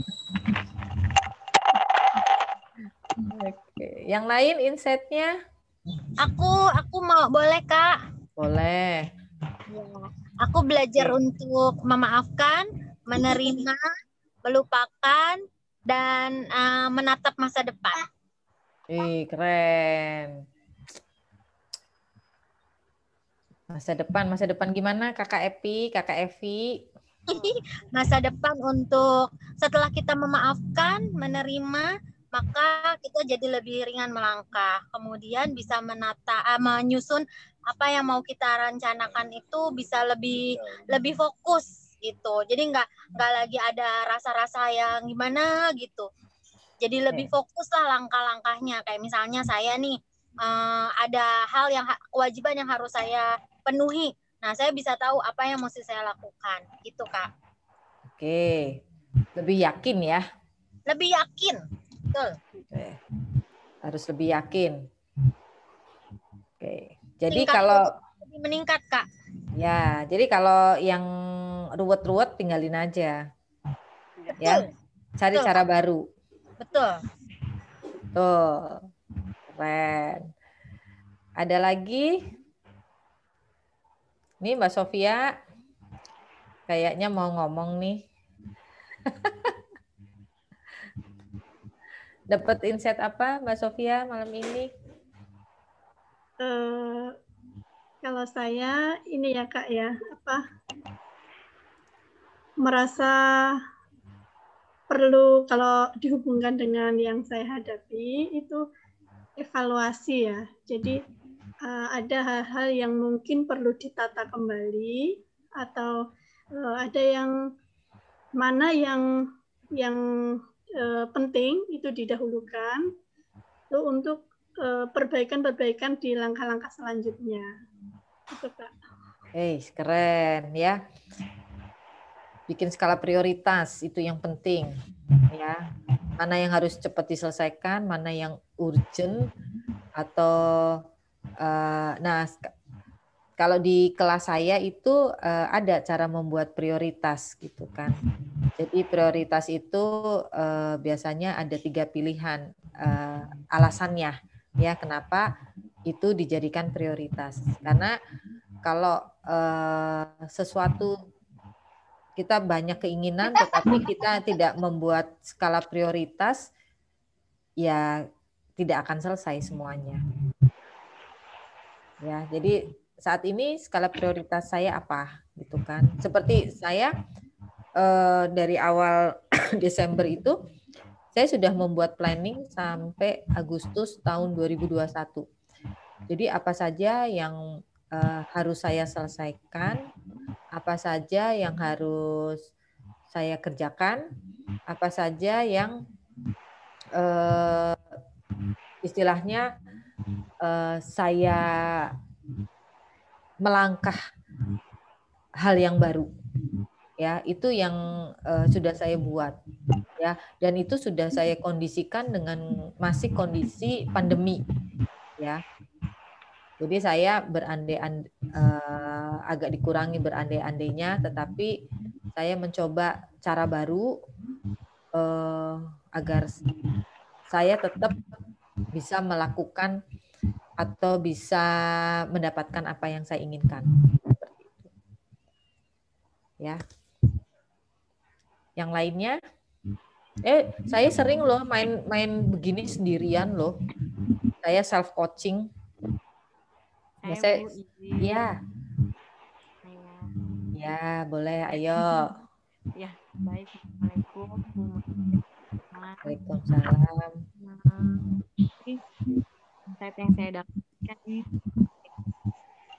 Oke. Yang lain insight-nya? Aku mau, boleh Kak? Boleh. Ya. Aku belajar untuk memaafkan, menerima, melupakan, dan menatap masa depan. Keren. Masa depan gimana Kakak Epi, Kakak Evi? Masa depan untuk setelah kita memaafkan, menerima, maka kita jadi lebih ringan melangkah. Kemudian bisa menyusun apa yang mau kita rencanakan itu bisa lebih fokus gitu. Jadi nggak lagi ada rasa-rasa yang gimana gitu. Jadi lebih fokus lah langkah-langkahnya. Kayak misalnya saya nih ada hal yang kewajiban yang harus saya penuhi. Nah, saya bisa tahu apa yang mesti saya lakukan. Gitu, Kak. Oke. Lebih yakin ya? Lebih yakin. Betul. Oke. Harus lebih yakin. Oke. Jadi kalau lebih meningkat, Kak. Ya, jadi kalau yang ruwet-ruwet tinggalin aja. Betul. Ya. Cari Betul. cara baru. Betul. Tuh. Keren. Ada lagi? Nih Mbak Sofia kayaknya mau ngomong nih. Dapat insight apa Mbak Sofia malam ini? Kalau saya ini ya Kak ya, merasa perlu kalau dihubungkan dengan yang saya hadapi itu evaluasi ya. Jadi ada hal-hal yang mungkin perlu ditata kembali atau ada yang mana yang penting itu didahulukan itu untuk perbaikan-perbaikan di langkah-langkah selanjutnya. Itu Kak. Keren ya. Bikin skala prioritas itu yang penting ya. Mana yang harus cepat diselesaikan, mana yang urgent atau kalau di kelas saya itu ada cara membuat prioritas gitu kan. Jadi prioritas itu biasanya ada 3 pilihan alasannya ya kenapa itu dijadikan prioritas. Karena kalau sesuatu kita banyak keinginan, tetapi kita tidak membuat skala prioritas, ya tidak akan selesai semuanya. Ya, jadi saat ini skala prioritas saya apa, gitu kan? Seperti saya dari awal Desember itu, saya sudah membuat planning sampai Agustus tahun 2021. Jadi apa saja yang harus saya selesaikan, apa saja yang harus saya kerjakan, apa saja yang istilahnya saya melangkah hal yang baru, ya itu yang sudah saya buat, ya, dan itu sudah saya kondisikan dengan masih kondisi pandemi, ya. Jadi saya agak dikurangi berandai-andainya, tetapi saya mencoba cara baru agar saya tetap bisa melakukan atau bisa mendapatkan apa yang saya inginkan. Ya. Yang lainnya, saya sering loh main begini sendirian loh. Saya self coaching. Ya. Ya, boleh, ayo. Ya, baik. Assalamualaikum. Waalaikumsalam. Insight yang saya dapatkan ini,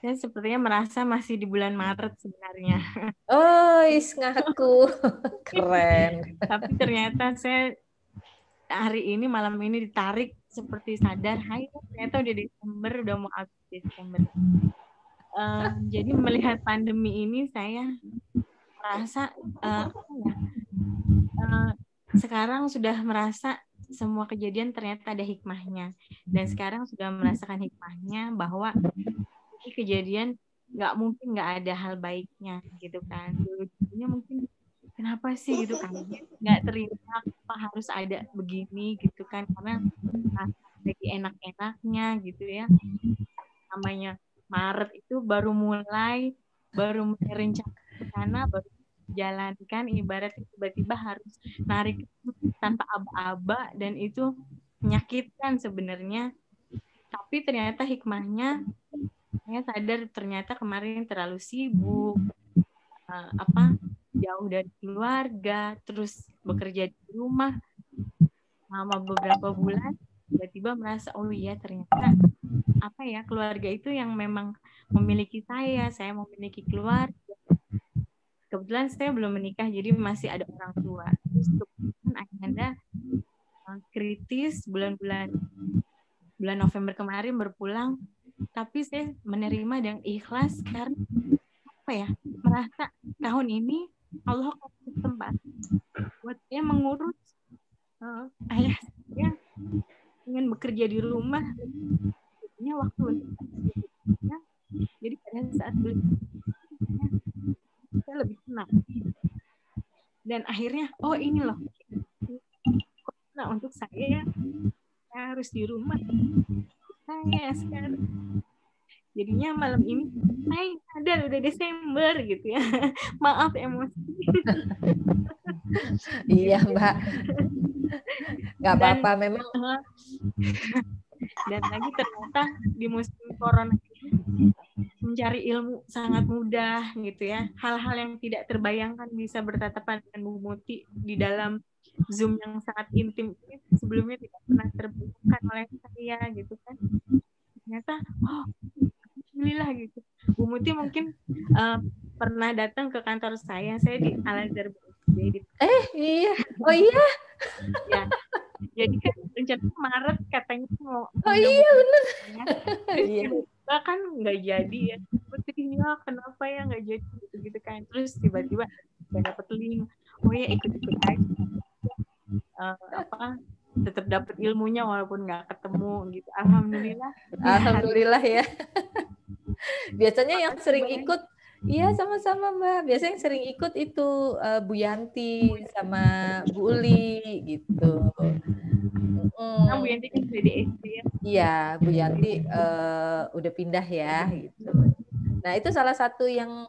saya sepertinya merasa masih di bulan Maret sebenarnya. Oh, ngaku. Keren. Tapi ternyata saya hari ini, malam ini ditarik seperti sadar, hai, ternyata udah Desember, udah mau habis Desember. Jadi melihat pandemi ini saya merasa sekarang sudah merasa semua kejadian ternyata ada hikmahnya, dan sekarang sudah merasakan hikmahnya bahwa ini kejadian nggak ada hal baiknya gitu kan. Dulunya mungkin kenapa sih gitu kan, nggak terima apa harus ada begini gitu kan, karena lagi enak-enaknya gitu ya. Namanya Maret itu baru mulai rencana, baru jalankan, ibaratnya tiba-tiba harus narik tanpa aba-aba, dan itu menyakitkan sebenarnya. Tapi ternyata hikmahnya, saya sadar ternyata kemarin terlalu sibuk, jauh dari keluarga, terus bekerja di rumah selama beberapa bulan, tiba-tiba merasa oh iya ternyata keluarga itu yang memang memiliki saya memiliki keluarga. Kebetulan saya belum menikah, jadi masih ada orang tua. Terus kebetulan ayahanda kritis bulan November kemarin berpulang, tapi saya menerima dengan ikhlas karena merasa tahun ini Allah kasih tempat buat saya mengurus ayah saya ingin bekerja di rumah, punya waktu untuk jadi pada saat beli saya lebih tenang, dan akhirnya ini loh untuk saya harus di rumah saya sekarang. Jadinya malam ini saya sadar udah Desember gitu ya. Maaf emosi. Iya Mbak, nggak apa-apa memang. Dan lagi ternyata di musim corona ini mencari ilmu sangat mudah gitu ya. Hal-hal yang tidak terbayangkan bisa bertatapan dengan Bu Muti di dalam Zoom yang sangat intim ini sebelumnya tidak pernah terbayangkan oleh saya gitu kan. Ternyata alhamdulillah gitu. Bu Muti mungkin pernah datang ke kantor saya di Al-Azhar. Iya. Oh iya. Ya. Jadi kan rencana Maret katanya mau. Oh iya benar. Iya. Kan nggak jadi ya. Putrinya kenapa ya nggak jadi gitu kan. Terus tiba-tiba saya dapat link. Oh ya ikut-ikut aja. Tetap dapat ilmunya walaupun nggak ketemu gitu. Alhamdulillah. Alhamdulillah ya. Biasanya yang sering ikut, iya sama-sama Mbak. Biasanya yang sering ikut itu Bu Yanti sama Bu Uli gitu. Bu Yanti kan dari SD ya. Iya, Bu Yanti udah pindah ya gitu. Nah itu salah satu yang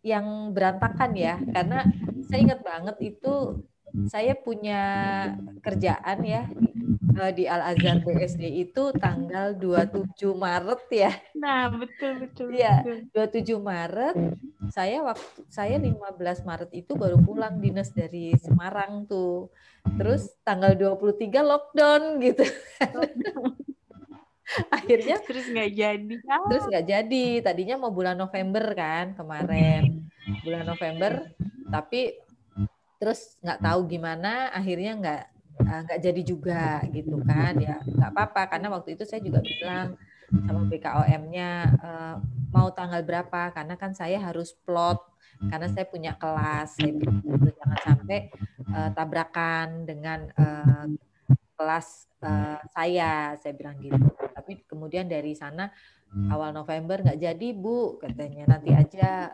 yang berantakan ya, karena saya ingat banget itu saya punya kerjaan ya di Al Azhar BSD itu tanggal 27 Maret ya. Nah, betul. Iya, 27 Maret. Saya 15 Maret itu baru pulang dinas dari Semarang tuh. Terus tanggal 23 lockdown gitu. Akhirnya terus nggak jadi. Terus nggak jadi. Tadinya mau bulan November kan kemarin. Bulan November, tapi terus nggak tahu gimana, akhirnya nggak jadi juga gitu kan. Ya nggak apa-apa, karena waktu itu saya juga bilang sama BKOM-nya mau tanggal berapa, karena kan saya harus plot, karena saya punya kelas, saya bilang gitu, jangan sampai tabrakan dengan kelas saya bilang gitu. Tapi kemudian dari sana awal November nggak jadi Bu, katanya nanti aja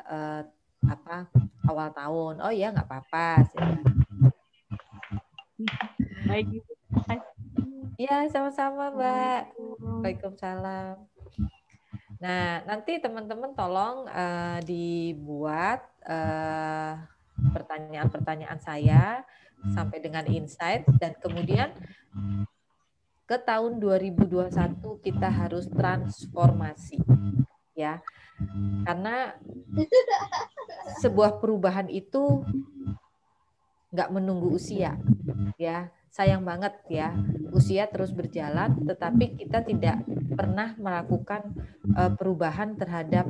awal tahun. Oh ya nggak apa-apa. Baik, Ibu. Ya, sama-sama Mbak. Waalaikumsalam. Nah, nanti teman-teman tolong dibuat pertanyaan-pertanyaan saya sampai dengan insight, dan kemudian ke tahun 2021 kita harus transformasi ya. Karena sebuah perubahan itu nggak menunggu usia ya. Sayang banget ya, usia terus berjalan, tetapi kita tidak pernah melakukan perubahan terhadap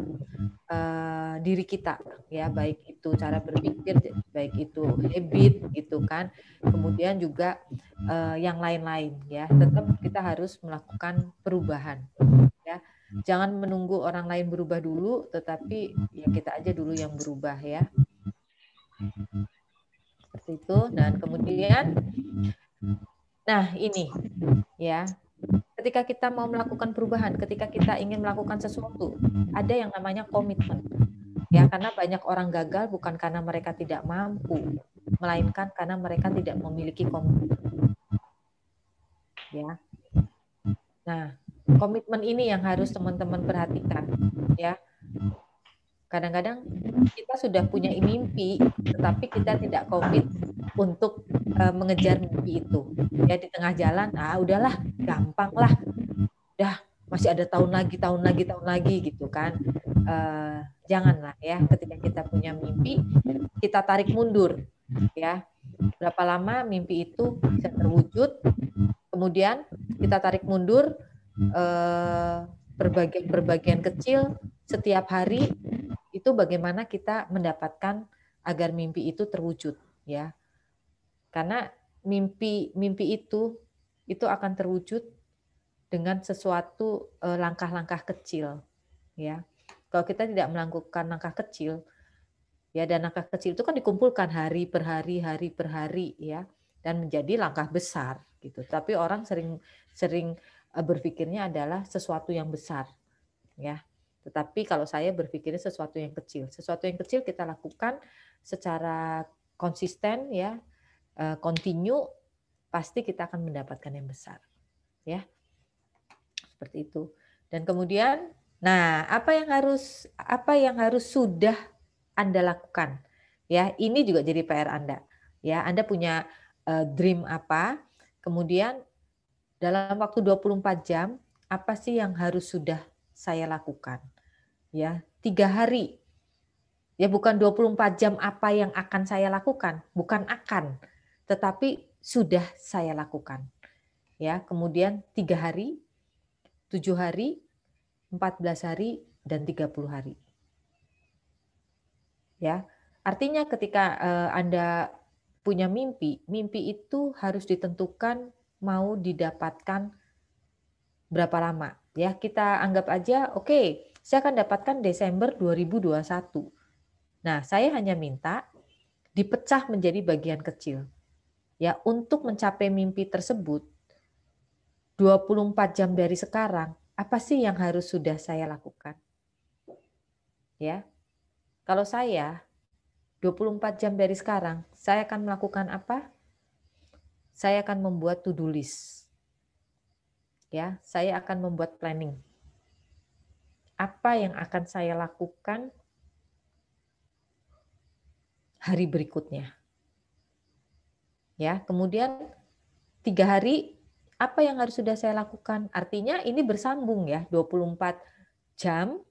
diri kita ya, baik itu cara berpikir, baik itu habit gitu kan, kemudian juga yang lain-lain ya. Tetap kita harus melakukan perubahan ya. Jangan menunggu orang lain berubah dulu, tetapi ya kita aja dulu yang berubah ya. Seperti itu. Dan kemudian ini ya, ketika kita mau melakukan perubahan, ketika kita ingin melakukan sesuatu, ada yang namanya komitmen ya, karena banyak orang gagal bukan karena mereka tidak mampu, melainkan karena mereka tidak memiliki komitmen ya. Nah, komitmen ini yang harus teman-teman perhatikan ya. Kadang-kadang kita sudah punya mimpi, tetapi kita tidak komit untuk mengejar mimpi itu. Ya di tengah jalan, udahlah, gampang lah. Udah, masih ada tahun lagi gitu kan. Janganlah ya, ketika kita punya mimpi, kita tarik mundur. Ya, berapa lama mimpi itu bisa terwujud, kemudian kita tarik mundur berbagian kecil setiap hari. Itu bagaimana kita mendapatkan agar mimpi itu terwujud ya. Karena mimpi itu akan terwujud dengan sesuatu langkah-langkah kecil ya. Kalau kita tidak melakukan langkah kecil ya, dan langkah kecil itu kan dikumpulkan hari per hari ya, dan menjadi langkah besar gitu. Tapi orang sering berpikirnya adalah sesuatu yang besar ya. Tetapi kalau saya berpikirnya sesuatu yang kecil. Sesuatu yang kecil kita lakukan secara konsisten ya, continue, pasti kita akan mendapatkan yang besar. Ya. Seperti itu. Dan kemudian, apa yang harus sudah Anda lakukan? Ya, ini juga jadi PR Anda. Ya, Anda punya dream apa? Kemudian dalam waktu 24 jam, apa sih yang harus sudah saya lakukan? Ya, 3 hari. Ya, bukan 24 jam apa yang akan saya lakukan, bukan akan, tetapi sudah saya lakukan. Ya, kemudian 3 hari, 7 hari, 14 hari, dan 30 hari. Ya, artinya ketika Anda punya mimpi itu harus ditentukan mau didapatkan berapa lama. Ya, kita anggap aja, oke, saya akan dapatkan Desember 2021. Nah, saya hanya minta dipecah menjadi bagian kecil. Ya, untuk mencapai mimpi tersebut, 24 jam dari sekarang, apa sih yang harus sudah saya lakukan? Ya. Kalau saya 24 jam dari sekarang, saya akan melakukan apa? Saya akan membuat to-do list. Ya, saya akan membuat planning. Apa yang akan saya lakukan hari berikutnya. Ya, kemudian 3 hari apa yang harus sudah saya lakukan? Artinya ini bersambung ya, 24 jam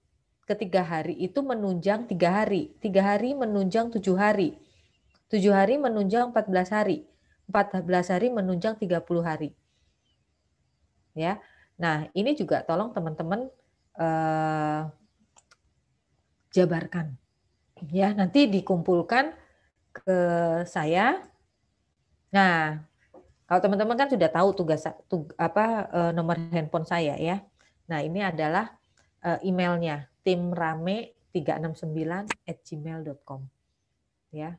ke 3 hari itu menunjang 3 hari. 3 hari menunjang 7 hari. 7 hari menunjang 14 hari. 14 hari menunjang 30 hari. Ya. Nah, ini juga tolong teman-teman jabarkan. Ya, nanti dikumpulkan ke saya. Nah, kalau teman-teman kan sudah tahu nomor handphone saya ya. Nah, ini adalah emailnya timrame369@gmail.com ya.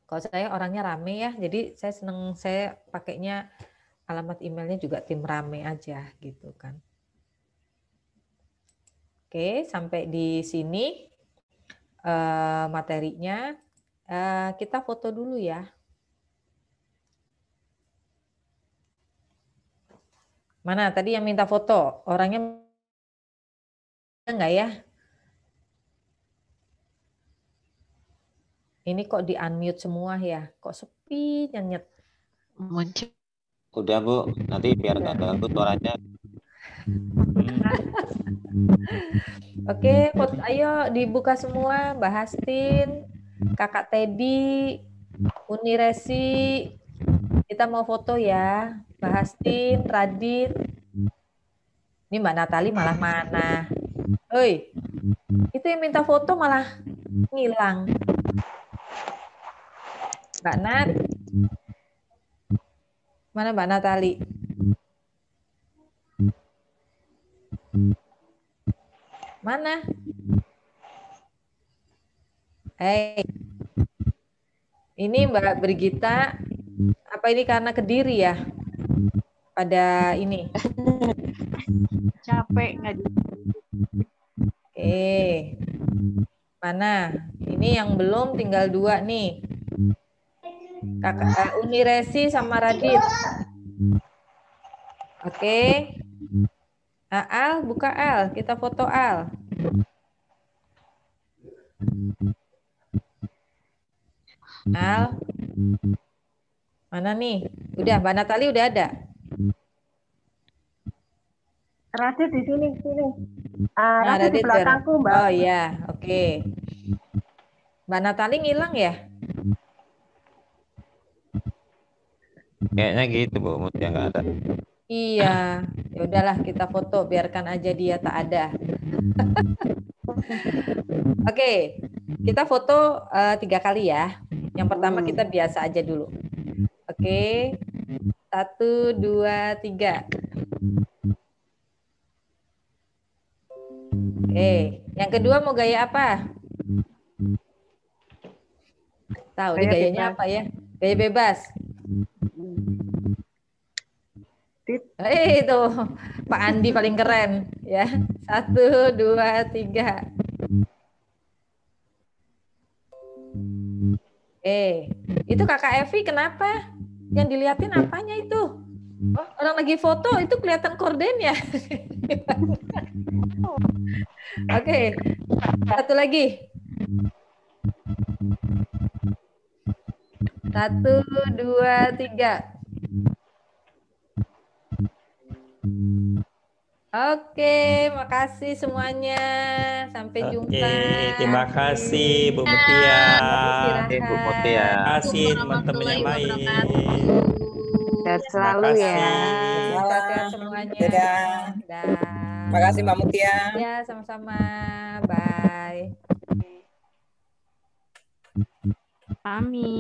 Kalau saya orangnya rame ya, jadi saya seneng saya pakainya alamat emailnya juga tim rame aja gitu kan. Oke, sampai di sini materinya. Kita foto dulu ya. Mana tadi yang minta foto? Orangnya enggak ya? Ini kok di unmute semua ya? Kok sepi nyenyet? Muncul. Udah Bu, nanti biar nggak ganggu suaranya. Oke, ayo dibuka semua, Mbak Hastin, Kakak Teddy, Uni Resi. Kita mau foto ya, Mbak Hastin, Radit. Ini Mbak Natali malah mana? Oi, itu yang minta foto malah ngilang. Mbak Nat, mana Mbak Natali? Mana? Ini Mbak Brigita, apa ini karena Kediri ya? Pada ini. Capek nggak? Mana? Ini yang belum tinggal 2 nih. Kakak Uni Resi sama Radit. Oke. Al, buka Al, kita foto Al. Al. Mana nih? Udah, Mbak Natali udah ada. Radit di sini. Nah, Radit di belakangku, Mbak. Oh iya, oke. Mbak Natali ngilang ya? Kayaknya gitu Bu, Mutia nggak ada. Iya, ya udahlah kita foto, biarkan aja dia tak ada. Oke, kita foto 3 kali ya. Yang pertama kita biasa aja dulu. Oke, 1, 2, 3. Oke, yang kedua mau gaya apa? Tahu ini gayanya apa ya? Gaya bebas. Itu Pak Andi paling keren ya. 1, 2, 3. Itu Kakak Evi kenapa? Yang diliatin apanya itu? Oh, orang lagi foto itu kelihatan kordennya. Oke, satu lagi. 1, 2, 3. Oke, makasih semuanya. Sampai jumpa. Terima kasih Bu Mutia. Bu Mutia. Terima kasih teman-teman yang lain. Sehat selalu ya. Sehat semuanya. Dadah. Terima kasih Mbak Mutia. Ya, sama-sama. Bye. Pamit.